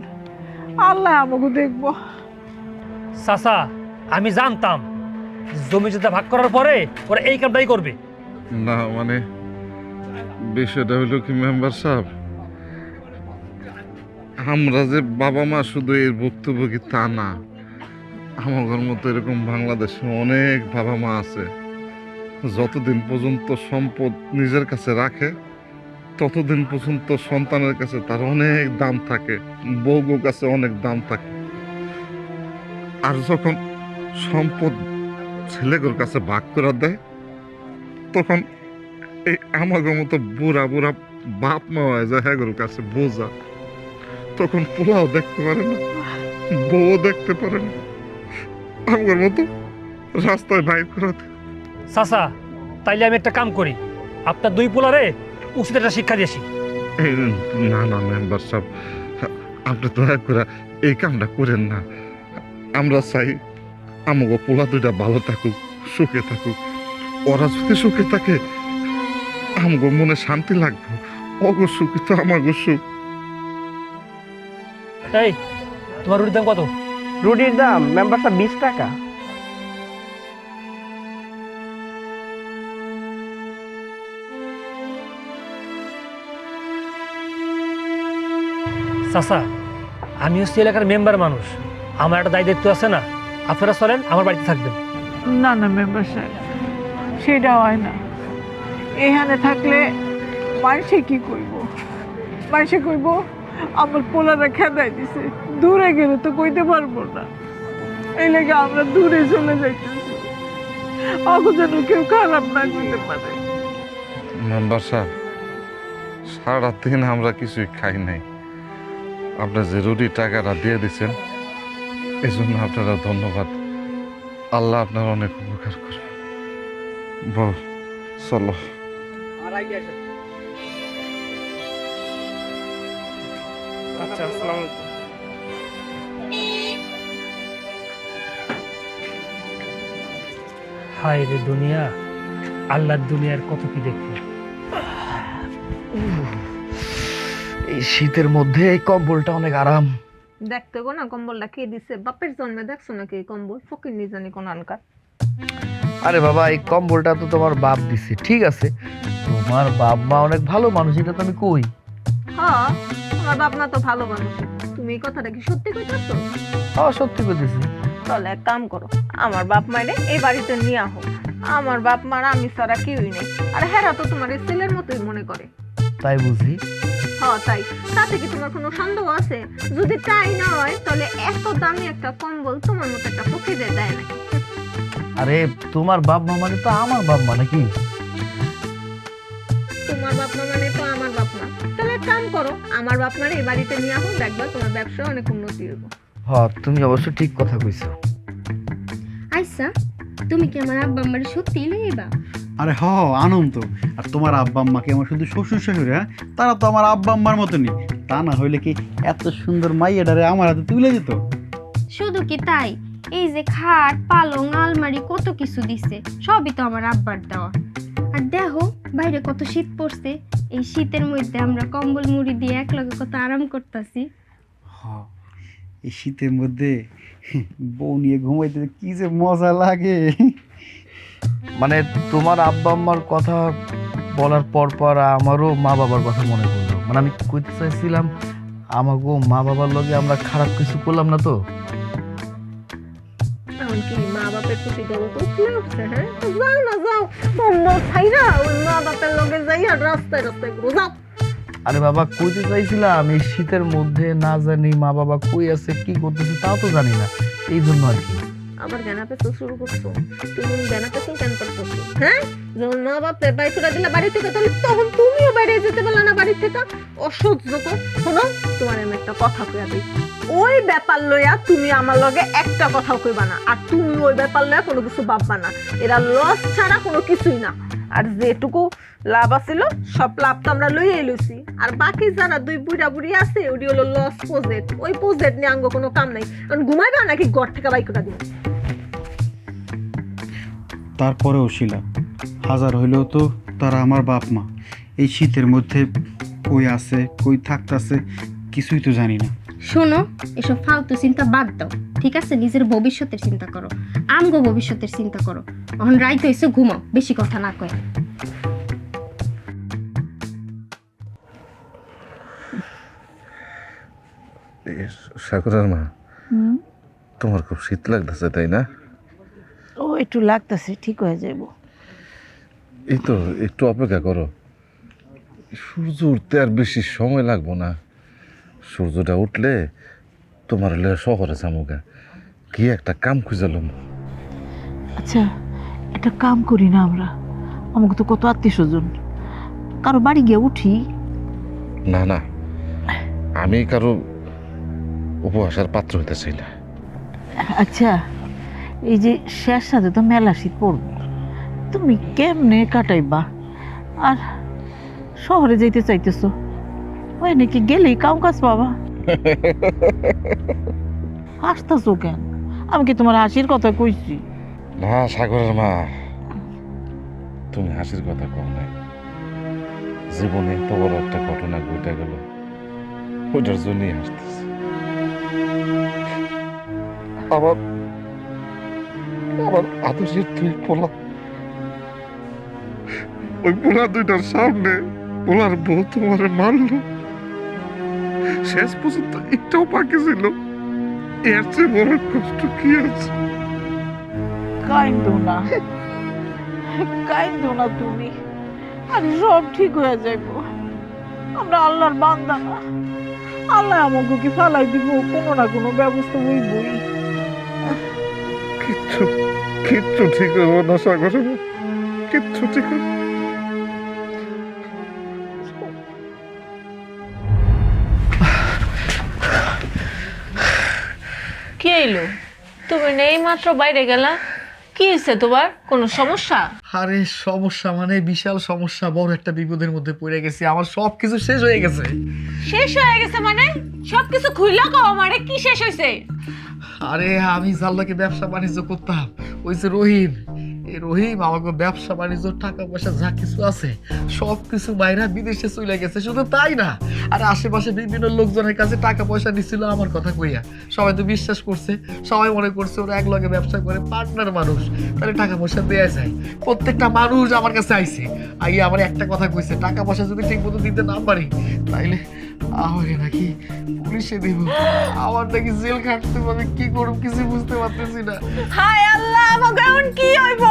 আল্লাহ আমাকে দেখবো। চাচা আমি জানতাম জমি জেতা ভাগ করার পরে ওরা এই কামটাই করবে। না মানে বিষয়টা হলো কি মেম্বার সাহেব, আমরা যে বাবা মা শুধু এর ভুক্তভোগী তা না, আমার মতো এরকম বাংলাদেশে অনেক বাবা মা আছে যতদিন পর্যন্ত সম্পদ নিজের কাছে রাখে ততদিন পর্যন্ত সন্তানের কাছে তার অনেক দাম থাকে, বউর কাছে অনেক দাম থাকে। আর যখন সম্পদ ছেলেগুলোর কাছে ভাগ করে দেয় তখন এই আমাকে মতো বুড়া বুড়া বাপ মা হয়ে যায়, হ্যাঁ কাছে বোঝা। তখন পোলাও দেখতে পারে না, বউ দেখতে পারে না, আমার মতো রাস্তায় বাইর করে দেয়। চাচা তাইলে আমি একটা কাম করি, আপনার দুই পোলারে উচিত একটা শিক্ষা দিয়েছি। এই না না মেম্বার সাহেব, আপনি দয়া করে এই কামটা করেন না। আমরা চাই আমাকে পোলা দুইটা ভালো থাকুক, সুখে থাকুক। ওরা যদি সুখে থাকে আমাকে মনে শান্তি লাগবে, অগো সুখী তো আমাকে সুখ। এই তোমার রুটির দাম কত? রুটির দাম মেম্বার সাহেব 20 টাকা। চাচা আমি হচ্ছে এলাকার মেম্বার মানুষ, আমার একটা দায় দায়িত্ব আছে না? আপনারা চলেন, আমার বাড়িতে থাকবেন। না না মেম্বার সাহেব, সেটা হয় না। এখানে থাকলে মানুষে কি করব? মানুষে কইব আমার পোলারা খেদাই দিছে, দূরে গেলে তো কইতে পারবো না। এই লেগে আমরা দূরে চলে যাইতেছি, অগো যেন কেউ খারাপ না করতে পারে। মেম্বার সাহেব সারাদিন আমরা কিছুই খাই নাই, আপনার যে রুটি টাকাটা দিয়ে দিচ্ছেন এই জন্য আপনারা ধন্যবাদ। আল্লাহ আপনার অনেক উপকার করে। বউ চলো। আচ্ছা আসসালামু আলাইকুম। হায় রে দুনিয়া, আল্লাহর দুনিয়ার কত কি দেখি। এই শীতের মধ্যে এই কম্বলটা অনেক আরাম। দেখতে গো না কম্বলটা কে দিছে, বাপের জন্মে দেখছো নাকি এই কম্বল? ফকির নি জানি কোন আনকার। আরে বাবা এই কম্বলটা তো তোমার বাপ দিছে, ঠিক আছে, তোমার বাপ মা অনেক ভালো মানুষ, এটা তো আমি কই। হ্যাঁ আমার বাপ মা তো ভালো মানুষ, তুমি এই কথাটা কি সত্যি কইতাছো? হ্যাঁ সত্যি কইতেছি। তাহলে এক কাম করো, আমার বাপ মায়ের এই বাড়িতে নিয়ে আহো। আমার বাপ মারা আমি ছাড়া কেউই নেই, আর হেরা তো তোমার এই ছেলের মতোই মনে করে। তাই বুঝি? হ্যাঁ তাই। তাতে কি তোমার কোনো সন্দেহ আছে? যদি তাই না হয় তাহলে এত দামি একটা কম্বল তোমার মতো একটা ফকিরে দেয় নাকি? আরে তোমার বাপ মা মানে তো আমার বাপ মা নাকি? তোমার বাপ মা মানে তো আমার বাপ মা। তাহলে এক কাম করো, আমার বাপ মারে এই বাড়িতে নিয়ে আহো, দেখবা তোমার ব্যবসা অনেক উন্নতি হবে। হ্যাঁ তুমি অবশ্য ঠিক কথা কইছো। আচ্ছা তুমি কি আমার আব্বা আম্মারে সত্যি লইবা? আরে হ আনন্দ তো। আর তোমার আব্বা আম্মাকে আমার শুধু শ্বশুর শাশুড়ি, হ্যাঁ তারা তো আমার আব্বা আম্মার মতনই। তা না হইলে কি এত সুন্দর মাইয়াটারে আমার হাতে তুলে দিত? শুধু কি তাই, এই যে খাট পালং আলমারি কত কিছু দিছে, সবই তো আমার আব্বার দেওয়া। আর দেখো বাইরে কত শীত পড়ছে, এই শীতের মধ্যে আমরা কম্বল মুড়ি দিয়ে একলগে কত আরাম করতেছি। হ্যাঁ এই শীতের মধ্যে বউ নিয়ে ঘুমাইতে কি যে মজা লাগে। মানে তোমার আব্বা আম্মার কথা বলার পর পর আমারও মা বাবার কথা মনে পড়লো। মানে আমি কইতে চাইছিলাম আমাগো মা বাবার লগে আমরা খারাপ কিছু করলাম না তো? এখন কি মা বাপের প্রতি দরদ উঠছে? হ্যাঁ যাও না যাও, কম্বল ছাইরা ওই মা বাপের লগে যাই আর রাস্তায় রাস্তায় ঘুরো, যাও। আরে বাবা কইতে চাইছিলাম এই শীতের মধ্যে না জানি মা বাবা কই আছে কি করতেছে তাও তো জানি না, এই জন্য আর কি। আবার জ্ঞানা পেতে শুরু করছো। তুমি জ্ঞানা পেতে কেন করতেছো? হ্যাঁ, যখন মা বাপে বাইরে করে দিলা বাড়ি থেকে, তাহলে তখন তুমিও বাইরে যেতে পারলা না বাড়ি থেকে? অসহ্য কর। শোনো, তোমার আমি একটা কথা কইয়া দিই, ওই ব্যাপার লইয়া তুমি আমার লগে একটা কথাও কইবা না, আর তুমি ওই ব্যাপার লইয়া কোনো কিছু ভাববা না। এরা লস ছাড়া কোনো কিছুই না। আর যেটুকু লাভ আছিল সব লাভ তো আমরা লইয়াই লইছি, আর বাকি যারা দুই বুড়া বুড়ি আছে ওটি হলো লস প্রজেক্ট। ওই প্রজেক্ট নিয়ে আঙ্গ কোনো কাম নাই। কারণ ঘুমাইবা নাকি ঘর থেকে বাইক করে দিবে? তারপরেও শিলা, হাজার হইলেও তো তারা আমার বাপ মা। এই শীতের মধ্যে কই আছে কই থাকতেছে কিছুই তো জানি না। শোনো, এসব ফালতু চিন্তা বাদ দাও, ঠিক আছে? নিজের ভবিষ্যতের চিন্তা করো, আমগো ভবিষ্যতের চিন্তা করো। এখন রাইত হইছে, ঘুমাও, বেশি কথা না কয়। সাগরের মা, তোমার খুব শীত লাগতেছে তাই না? ও একটু লাগতেছে, ঠিক হয়ে যাব। এই তো একটু অপেক্ষা করো, সূর্য উঠতে আর বেশি সময় লাগবো না। সূর্যটা উঠলে তোমার হলে শহরে যামুগা, কি একটা কাম খুঁজালাম। আচ্ছা, একটা কাম করি না আমরা? আমাকে তো কত আত্মীয় স্বজন, কারো বাড়ি গিয়ে উঠি। না না, আমি কারো উপহাসের পাত্র হইতে চাই না। আচ্ছা, এই যে শেষ সাথে তো মেলা শীত পড়ব, তুমি কেমনে কাটাইবা? আর শহরে যাইতে চাইতেছো, ওই নাকি গেলেই কাম কাজ পাবা। হাসতেছো কেন? আমি কি তোমার হাসির কথা কইছি? না সাগরের মা, তুমি হাসির কথা কম নাই। জীবনে এত বড় একটা ঘটনা ঘটে গেল, ওইটার জন্যই হাসতেছি। আমার আদর্শের তুই পোলা, ওই পোলা দুইটার সামনে পোলার বউ তোমার মারলো, শেষ পর্যন্ত একটাও বাকি ছিল। এর চেয়ে বড় কষ্ট কি আছে? কাইন্দো না, কাইন্দো না তুমি, আর সব ঠিক হয়ে যাইব। আমরা আল্লাহর বান্দা না? আল্লাহ আমাকে কি ফালাই দিব? কোনো না কোনো ব্যবস্থা হইবই। কিচ্ছু কিচ্ছু ঠিক হবো না সাগর, কিচ্ছু ঠিক হবে। কি এলো? তুমি নেই মাত্র বাইরে গেলা, কি হয়েছে তোমার? কোনো সমস্যা? আরে সমস্যা মানে বিশাল সমস্যা, বড় একটা বিপদের মধ্যে পড়ে গেছি। আমার সব কিছু শেষ হয়ে গেছে। শেষ হয়ে গেছে মানে? সবকিছু খুইলা কও আমারে, কি শেষ হয়েছে? আরে আমি জাল্লাকে ব্যবসা বাণিজ্য করতাম, ওই যে রহিম, এই রহিম আমাকে ব্যবসা বাণিজ্য টাকা পয়সা যা কিছু আছে সব কিছু বাইরে বিদেশে চলে গেছে। শুধু তাই না, আর আশেপাশে বিভিন্ন লোকজনের কাছে টাকা পয়সা নিছিল আমার কথা কইয়া। সবাই তো বিশ্বাস করছে, সবাই মনে করছে ওরা এক লগে ব্যবসা করে, পার্টনার মানুষ, তাহলে টাকা পয়সা দেয়া যায়। প্রত্যেকটা মানুষ আমার কাছে আইছে, আইয়া আমার একটা কথা কইছে, টাকা পয়সা যদি ঠিক মতো দিতে না পারি তাইলে আমাকে নাকি পুলিশে দিব, আমার নাকি জেল খাটতে হবে। কি করব কিছু বুঝতে পারতেছি না। হায় আল্লাহ, আমাকে এখন কি হইব?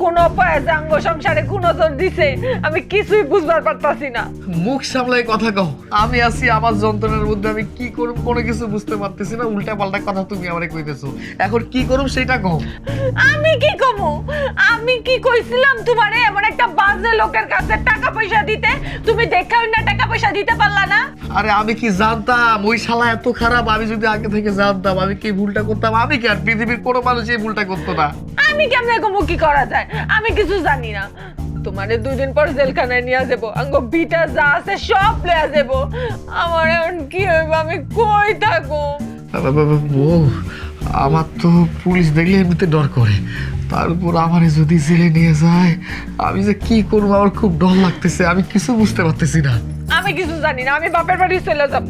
কোন উপায়ে জাঙ্গ সংসারে কোন জোর দিছে, আমি কিছুই বুঝবার পারতাছি না। মুখ সামলাই কথা কও, আমি আছি আমার যন্ত্রণার মধ্যে, আমি কি করব কোনো কিছু বুঝতে পারতেছি না। উল্টা পাল্টা কথা তুমি আমারে কইতেছো, এখন কি করব সেটা কও। আমি কি কমু? আমি কি কইছিলাম তোমারে এমন একটা বাজে লোকের কাছে টাকা পয়সা দিতে? তুমি দেখাও না টাকা পয়সা দিতে পারলা না? আরে আমি কি জানতাম ওই শালা এত খারাপ? আমি যদি আগে থেকে জানতাম আমি কি ভুলটা করতাম? আমি কি আর পৃথিবীর কোনো মানুষ এই ভুলটা করতো না? আমি কেমনে কমু? কি করা যায় আমি কিছু জানি না। তোমারে 2 দিন পর জেলখানায় নিয়ে যাব, আঙ্গ বিটা যা আছে সব লয়ে যাব। আমার এখন কি হইব? আমি কই থাকবো? বউ, আমার তো পুলিশ দেখলে এমনিতে ডর করে, তার উপর আমারে যদি জেলে নিয়ে যায় আমি যে কি করবো আমার খুব ডর লাগতেছে। আমি কিছু বুঝতে পারতেছি না। আমি কিছু জানি না, আমি বাপের বাড়ি চলে যাব।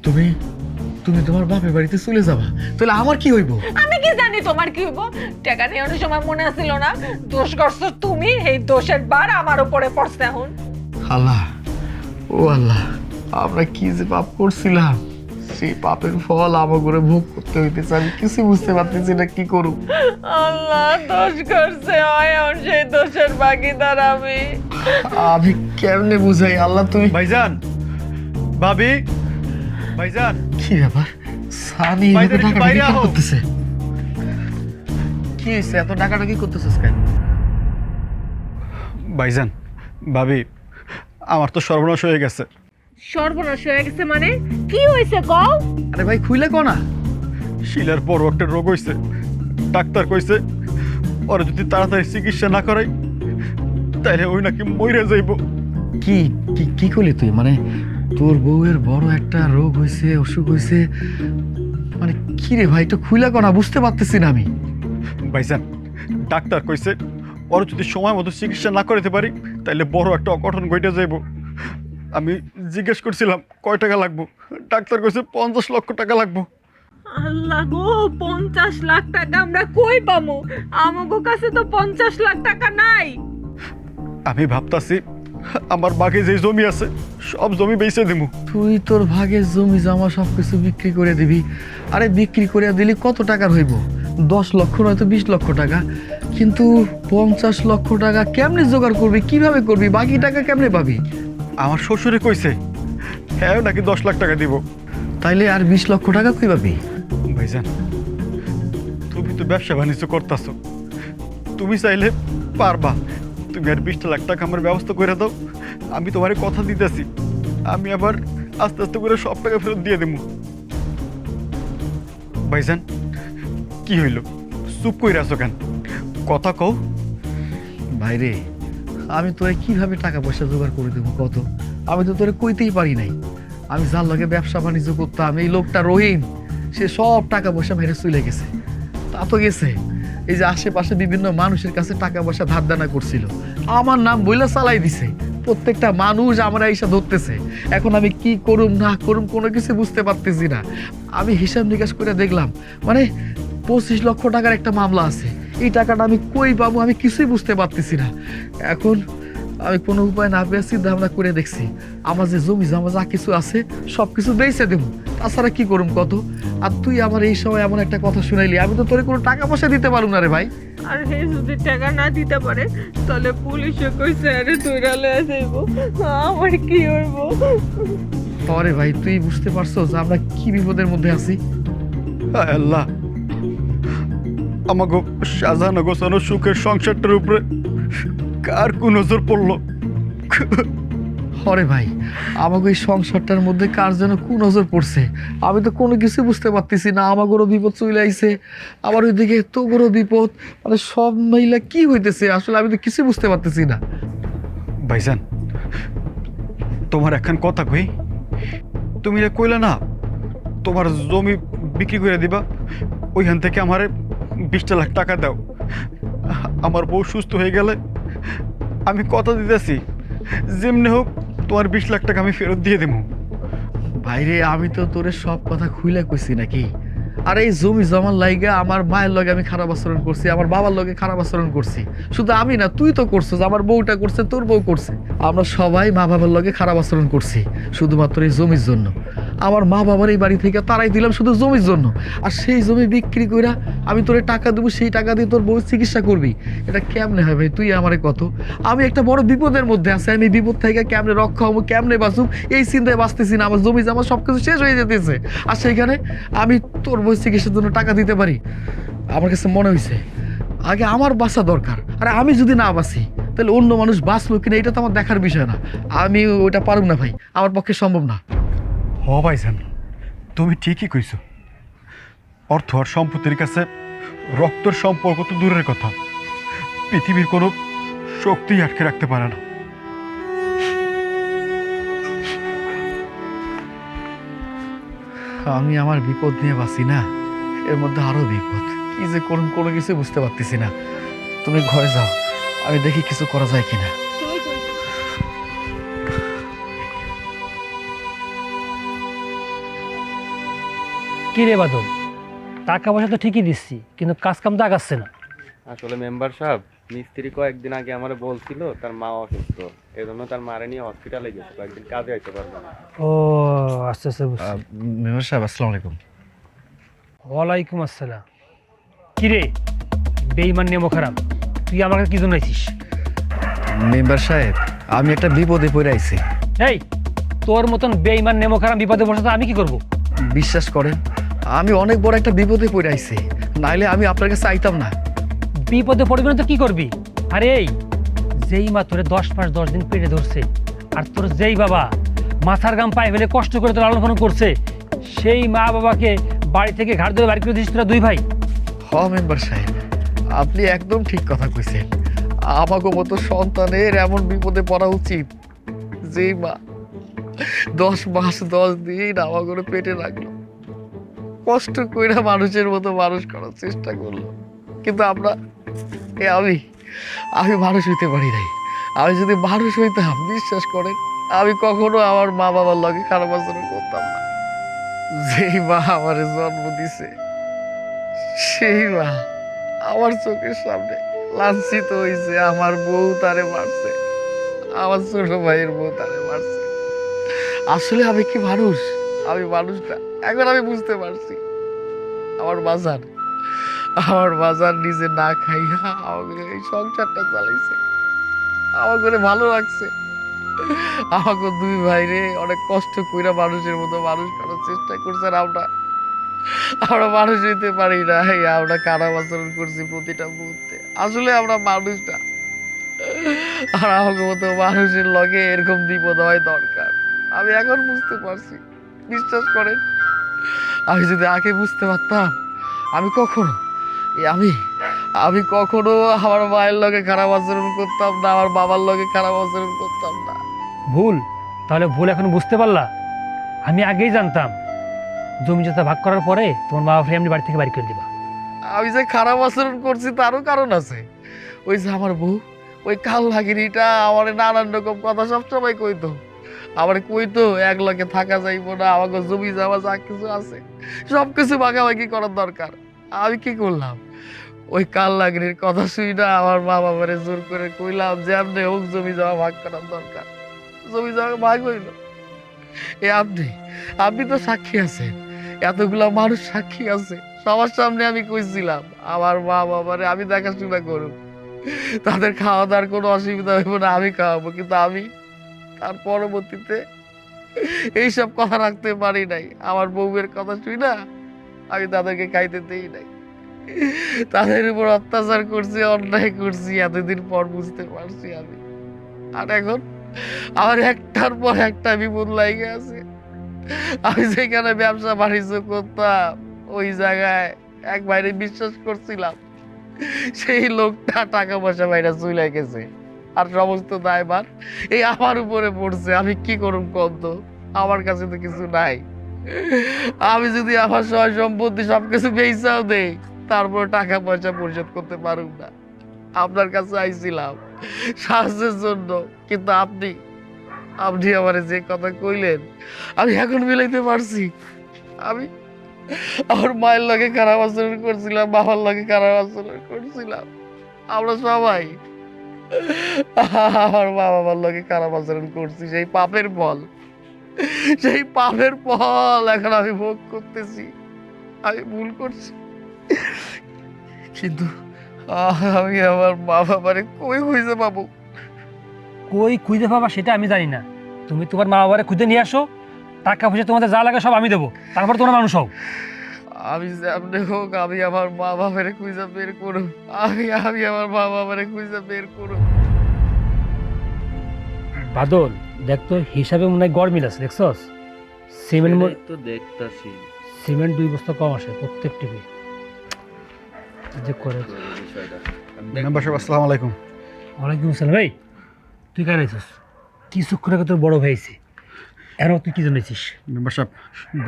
তুমি তুমি তোমার বাপের বাড়িতে চলে যাবা, তাহলে আমার কি হইব? আমি কি জানি তোমার কি হইব? টাকা নেওয়ার সময় মনে আসছিল না দোষ করছো তুমি, এই দোষের বার আমার উপরে পড়ছে এখন। আল্লাহ, ও আল্লাহ, আমরা কি যে পাপ করছিলাম, সেই পাপের ফল আমার করে ভোগ করতে হইতেছে। আমি কিছু বুঝতে পারতেছি না কি করব। আল্লাহ দোষ করছে, হয় এখন সেই দোষের ভাগীদার আমি। আমি কেমনে বুঝাই আল্লাহ? তুমি ভাইজান, ভাবি, ভাইজান, কি ব্যাপার? সানি ভাইজান, একটু টাকা বাইরে কি আহো। করতেছে? কি হয়েছে? এত ডাকাডাকি করতেছিস কেন? ভাইজান, ভাবি, আমার তো সর্বনাশ হয়ে গেছে। সর্বনাশ হয়ে গেছে মানে কি হয়েছে কও? আরে ভাই খুইলে কো না। শিলার বড় একটা রোগ হয়েছে। ডাক্তার কইছে ওরা যদি তাড়াতাড়ি চিকিৎসা না করাই তাহলে ওই নাকি মইরা যাইব। কি কি কি করলি তুই? মানে তোর বউয়ের বড় একটা রোগ হয়েছে, অসুখ হয়েছে, মানে কি রে ভাই? একটু খুইলা কো না, বুঝতে পারতেছি না আমি। ভাইজান, ডাক্তার কইছে ওরা যদি সময় মতো চিকিৎসা না করাতে পারি তাহলে বড় একটা অঘটন ঘটে যাইব। আমি জিজ্ঞেস করছিলাম কয় টাকা লাগবো, ডাক্তার কইছে 50 লক্ষ টাকা লাগবো। আল্লাহ গো, 50 লাখ টাকা আমরা কই পামু? আমাগো কাছে তো 50 লাখ টাকা নাই। আমি ভাবতাছি আমার বাকি যে জমি আছে সব জমি বেচে দিমু। তুই তোর ভাগের জমি জমা সবকিছু বিক্রি করে দিবি? আরে বিক্রি করে দিলি কত টাকার হইব? 10 লক্ষ নয়তো 20 লক্ষ টাকা। কিন্তু 50 লক্ষ টাকা কেমনে জোগাড় করবি? কিভাবে করবি? বাকি টাকা কেমনে পাবি? আমার শ্বশুরে কইছে হ্যাঁ নাকি 10 লাখ টাকা দিব। তাইলে আর 20 লক্ষ টাকা কই পাবি? ভাইজান, তুমি তো ব্যবসা বাণিজ্য করতেছো, তুমি চাইলে পারবা। তুমি আর 20 লাখ টাকা আমার ব্যবস্থা করে দাও, আমি তোমারে কথা দিতেছি আমি আবার আস্তে আস্তে করে সব টাকা ফেরত দিয়ে দেবো। ভাইজান, কি হইল? চুপ কইরা আছো কেন? কথা কও। ভাইরে, আমি তোরে কিভাবে টাকা পয়সা জোগাড় করে দেবো কত? আমি তো তোরে কইতেই পারি নাই। আমি যার লগে ব্যবসা বাণিজ্য করতাম, এই লোকটা রহিম, সে সব টাকা পয়সা মেরে চলে গেছে। তা তো গেছে, এই যে আশেপাশে বিভিন্ন মানুষের কাছে টাকা পয়সা ধার দানা করছিল, আমার নাম বইলা চালাই দিছে। প্রত্যেকটা মানুষ আমরা এসে ধরতেছে। এখন আমি কি করুম না করুম কোনো কিছু বুঝতে পারতেছি না। আমি হিসাব নিকাশ করে দেখলাম, মানে 25 লক্ষ টাকার একটা মামলা আছে। এই টাকাটা আমি কই পাবো আমি কিছুই বুঝতে পারতেছি না। এখন আমি কোনো উপায় না পেয়ে চিন্তা ভাবনা করে দেখছি, আমার যে জমি জমা যা কিছু আছে সব কিছু বেচে দেবো, তাছাড়া কি করুম কত? আর তুই আমার এই সময় এমন একটা কথা শুনাইলি, আমি তো তোরে কোনো টাকা পয়সা দিতে পারুম না রে ভাই। আর হে যদি টাকা না দিতে পারে তাহলে পুলিশে কইছে আরে তুইরা লয়ে যাইব, আমার কি হইব? আরে ভাই, তুই বুঝতে পারছো যে আমরা কি বিপদের মধ্যে আছি? হায় আল্লাহ, আমাকে সাজানো গোছানো সুখের সংসারটার উপরে কার কোন নজর পড়লো? আরে ভাই, আমাকে এই সংসারটার মধ্যে কার যেন কোন নজর পড়ছে, আমি তো কোনো কিছু বুঝতে পারতেছি না। আমাগোরও বিপদ চলে আইছে, আবার ওইদিকে তোগোরও বিপদ, মানে সব মহিলা কি হইতেছে আসলে আমি তো কিছু বুঝতে পারতেছি না। ভাইজান, তোমার এখন কথা কই, তুমি কইলে না তোমার জমি বিক্রি করে দিবা, ওইখান থেকে আমারে 20 লাখ টাকা দাও। আমার বউ সুস্থ হয়ে গেলে আমি কথা দিতেছি যেমনি হোক তোমার 20 লাখ টাকা আমি ফেরত দিয়ে দেবো। ভাইরে, আমি তো তোরে সব কথা খুইলা কইছি নাকি? আর এই জমি জমার লাইগা আমার মায়ের লগে আমি খারাপ আচরণ করছি, আমার বাবার লগে খারাপ আচরণ করছি। শুধু আমি না, তুই তো করছিস, আমার বউটা করছে, তোর বউ করছে, আমরা সবাই মা বাবার লগে খারাপ আচরণ করছি শুধুমাত্র এই জমির জন্য। আমার মা বাবার এই বাড়ি থেকে তারাই দিলাম শুধু জমির জন্য। আর সেই জমি বিক্রি কইরা আমি তোরে টাকা দেবো, সেই টাকা দিয়ে তোর বউ চিকিৎসা করবি। এটা কেমনে হয় ভাই? তুই আমারে কত, আমি একটা বড় বিপদের মধ্যে আছি, আমি বিপদ থেকে কেমনে রক্ষা হবো, কেমনে বাঁচুম, এই চিন্তায় বাঁচতেছি না। আমার জমি জমা সব কিছু শেষ হয়ে যেতেছে, আর সেইখানে আমি তোর বউ চিকিৎসার জন্য টাকা দিতে পারি? আমার কাছে মনে হয়েছে আগে আমার বাঁচা দরকার। আর আমি যদি না বাঁচি তাহলে অন্য মানুষ বাঁচলো কিনা এটা তো আমার দেখার বিষয় না। আমি ওইটা পারব না ভাই, আমার পক্ষে সম্ভব না। হ ভাইজান, তুমি ঠিকই কইছো। অর্থ আর সম্পত্তির কাছে রক্তের সম্পর্ক তো দূরের কথা, পৃথিবীর কোনো শক্তি আটকে রাখতে পারে না। আমি আমার বিপদ নিয়ে বাঁচি না, এর মধ্যে আরো বিপদ। কি যে করুন কোনো কিছু বুঝতে পারতেছি না। তুমি ঘরে যাও, আমি দেখি কিছু করা যায় কিনা। কি রে বাদল, টাকা পয়সা তো ঠিকই দিচ্ছি, কিন্তু কাজ কাম তো আগাচ্ছে না। আসলে মেম্বার সাহেব, মিস্ত্রি কয়েকদিন আগে আমার বলছিল তার মা অসুস্থ, এই জন্য তার মারে নিয়ে হসপিটালে গেছে, কয়েকদিন কাজে আইতে পারবে না। ও আচ্ছা আচ্ছা, বুঝছি। মেম্বার সাহেব, আসসালামু আলাইকুম। ওয়ালাইকুম আসসালাম। কি রে বেঈমান নেমো খারাপ, তুই আমার কাছে কি জন্য আইছিস? মেম্বার সাহেব, আমি একটা বিপদে পড়ে আইছি। এই তোর মতন বেঈমান নেমো খারাপ বিপদে বসে তো আমি কি করব? বিশ্বাস করেন, আমি অনেক বড় একটা বিপদে পড়ে আইছি, নাইলে আমি আপনার কাছে আইতাম না। বিপদে পড়বি না তো কি করবি? আরে এই যেই মা তোরে 10 মাস 10 দিন পেটে ধরছে, আর তোর যেই বাবা মাথার গাম পায়ে ফেলে কষ্ট করে তোর লালন পালন করছে, সেই মা বাবাকে বাড়ি থেকে ঘাট ধরে বাড়ি করে দিস তোরা দুই ভাই। হ মেম্বার সাহেব, আপনি একদম ঠিক কথা কইছেন। আমাকে মতো সন্তানের এমন বিপদে পড়া উচিত যেই মা 10 মাস 10 দিন আমাকে পেটে রাখলো, কষ্ট কইরা মানুষের মতো মানুষ করার চেষ্টা করলো, কিন্তু আমি মানুষ হইতে পারি নাই। আমি যদি মানুষ হইতাম, বিশ্বাস করেন, আমি কখনো আমার মা বাবার লগে খারাপ আচরণ করতাম না। যেই মা আমার জন্ম দিছে, সেই মা আমার চোখের সামনে লাঞ্ছিত হয়েছে, আমার বউ তারে মারছে, আমার ছোট ভাইয়ের বউ তারে মারছে। আসলে আমি কি মানুষ? আমি মানুষ না। এখন আমি বুঝতে পারছি আমার বাজার নিজে না খাইয়া আমাকে এই সংসারটা চালাইছে, আমাকে ভালো লাগছে। আমাকে দুই ভাইরে অনেক কষ্ট কইরা মানুষের মতো মানুষ করার চেষ্টা করছে, আর আমরা মানুষ হইতে পারি না। আমরা খারাপ আচরণ করছি প্রতিটা মুহূর্তে। আসলে আমরা মানুষ না, আর আমাকে মতো মানুষের লগে এরকম বিপদ হয় দরকার। আমি এখন বুঝতে পারছি, বিশ্বাস করেন, আমি যদি আগে বুঝতে পারতাম, আমি কখনো আমার মায়ের লগে খারাপ আচরণ করতাম না, আমার বাবার লগে খারাপ আচরণ করতাম না। ভুল, তাহলে ভুল এখন বুঝতে পারলা? আমি আগেই জানতাম জমি জমা ভাগ করার পরে তোমার মা বাবা এমনি বাড়ি থেকে বাড়ি করে দিবা। আমি যে খারাপ আচরণ করছি তারও কারণ আছে। ওই যে আমার বউ, ওই কাল লাগিরিটা আমার নানান রকম কথা সবসময় কইতো। আমার কইতো এক লগে থাকা যাইবো না, আমাকে জমি যাওয়া যা কিছু আছে সবকিছু ভাগাভাগি করার দরকার। আমি কি করলাম, ওই কাল লাগিরির কথা শুই না আমার মা বাবারে জোর করে কইলাম যে আপনি হোক জমি যাওয়া ভাগ করার দরকার। জমি যাওয়া ভাগ হইল। আপনি তো সাক্ষী আছেন, এতগুলা মানুষ সাক্ষী আছে, সবার সামনে আমি কইছিলাম আমার মা বাবারে আমি দেখাশোনা করব, তাদের খাওয়া দাওয়ার কোনো অসুবিধা হইব না, আমি খাওয়াবো। কিন্তু আমি তার পরবর্তীতে এইসব কথা রাখতে পারি নাই। আমার বউয়ের কথা শুই না আমি তাদেরকে খাইতে দেই নাই, তাদের উপর অত্যাচার করছি, অন্যায় করছি। এতদিন পর বুঝতে পারছি আমি। আর এখন আমার একটার পর একটা বিপদ লাগে আছে। আমি যেখানে ব্যবসা বাণিজ্য করতাম ওই জায়গায় এক বাইরে বিশ্বাস করছিলাম, সেই লোকটা টাকা পয়সা বাইরে চলে গেছে, আর সমস্ত দায়ভার এই আমার উপরে পড়ছে। আমি কি করব কত? আমার কাছে তো কিছু নাই। আমি যদি আমার সয় সম্পত্তি সবকিছু বেচাও দেই, তারপর টাকা পয়সা পরিশোধ করতে পারুম না। আপনার কাছে আইছিলাম সাহায্যের জন্য, কিন্তু আপনি আমার যে কথা কইলেন আমি এখন মিলাইতে পারছি। আমি আমার মায়ের লগে খারাপ আচরণ করছিলাম, বাবার লগে খারাপ আচরণ করছিলাম, আমরা সবাই আমার মা বাবার লগে খারাপ আচরণ করছি। সেই পাপের ফল এখন আমি ভোগ করতেছি। আমি ভুল করছি, কিন্তু আমি আমার মা বাবারে কই খুঁজে পাবো? কই খুঁজে পাবা সেটা আমি জানি না। তুমি তোমার মা বাবারে খুঁজে নিয়ে আসো, টাকা পয়সা তোমাদের যা লাগে সব আমি দেবো, তারপর তোমরা মানুষ হও। আমি যেমনি হোক আমি আমার মা বাবারে খুঁজে বের করব। আমি আমার মা বাবারে খুঁজে বের করব। বাদল দেখ তো হিসাবে মনে হয় গড় মিল আছে, দেখছস? সিমেন্ট তো দেখতাছি 2 বস্তা কম আসে প্রত্যেক টিভি যে করে। বিষয়টা। মেম্বার সাহেব আসসালামু আলাইকুম। ওয়ালাইকুম আসসালাম। ভাই তুই কার আছিস? কিছুক্ষণ আগে তোর বড় ভাই আইছে, এর তুই কি জানিস? মেম্বার সাহেব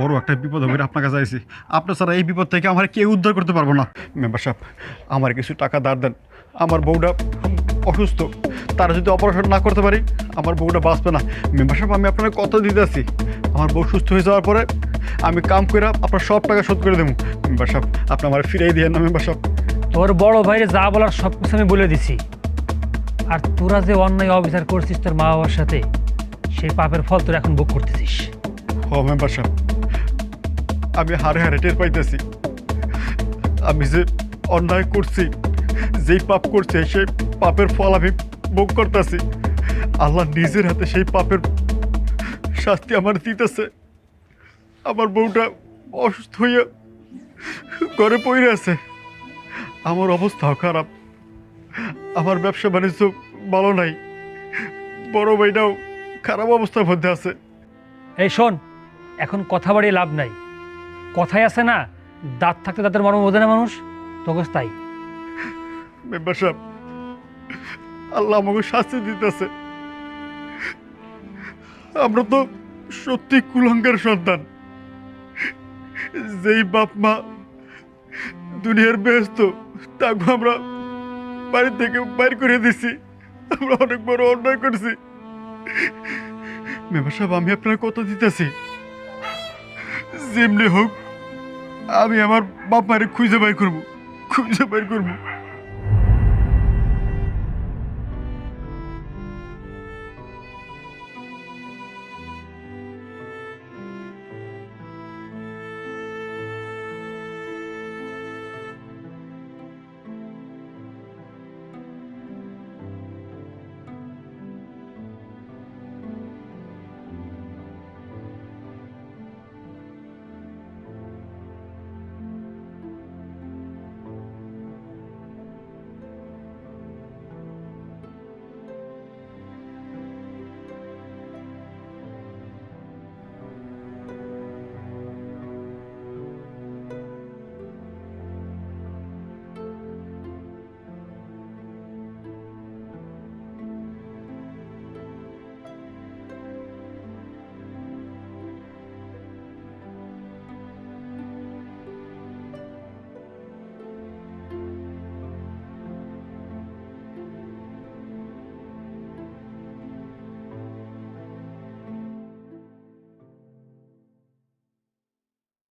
বড় একটা বিপদ হবে, আপনার কাছে আইছি। আপনার ছাড়া এই বিপদ থেকে আমার কেউ উদ্ধার করতে পারবো না। মেম্বার সাহেব আমার কিছু টাকা ধার দেন, আমার বউটা অসুস্থ, তারা যদি অপারেশন না করতে পারি আমার বউটা বাঁচবে না। মেম্বার সাহেব আমি আপনার কথা দিতে আছি, আমার বউ সুস্থ হয়ে যাওয়ার পরে আমি কাম করে আপনার সব টাকা শোধ করে দেবো। মেম্বার সাহেব আপনি আমার ফিরাই দিয়ে না মেম্বার সাহেব। তোর বড় ভাইরে যা বলার সব কিছু আমি বলে দিছি, আর তোরা যে অন্যায় অবিচার করছিস তোর মা বাবার সাথে, সেই পাপের ফল তোর এখন ভোগ করতেছিস। ও মেম্বার সাহেব আমি হারে হারে টের পাইতেছি আমি যে অন্যায় করছি, যেই পাপ করছি সেই পাপের ফল আমি ভোগ করতেছি। আল্লাহ নিজের হাতে সেই পাপের শাস্তি আমার দিতেছে। আমার বউটা অসুস্থ হইয়া ঘরে পড়ে আছে, আমার অবস্থাও খারাপ। আমার ব্যবসা বাণিজ্য ভালো নাই, বড় ভাইটাও খারাপ অবস্থার মধ্যে আছে। এই শোন, এখন কথা বাড়িয়ে লাভ নাই। কথাই আছে না, দাঁত থাকতে দাঁতের মর্ম বোঝে না মানুষ, তোকে তাই। মেম্বার সাহেব, আল্লাহ আমাকে শাস্তি দিতেছে। আমরা তো সত্যি কুলাঙ্গার সন্তান। যেই বাপ মা দুনিয়ার ব্যস্ত, তাকে আমরা বাড়ি থেকে বাইর করে দিছি। আমরা অনেক বড় অন্যায় করছি। মেম্বার সাহেব, আমি আপনার কথা দিতেছি, যেমনি হোক আমি আমার বাপ মারে খুঁজে বাইর করবো।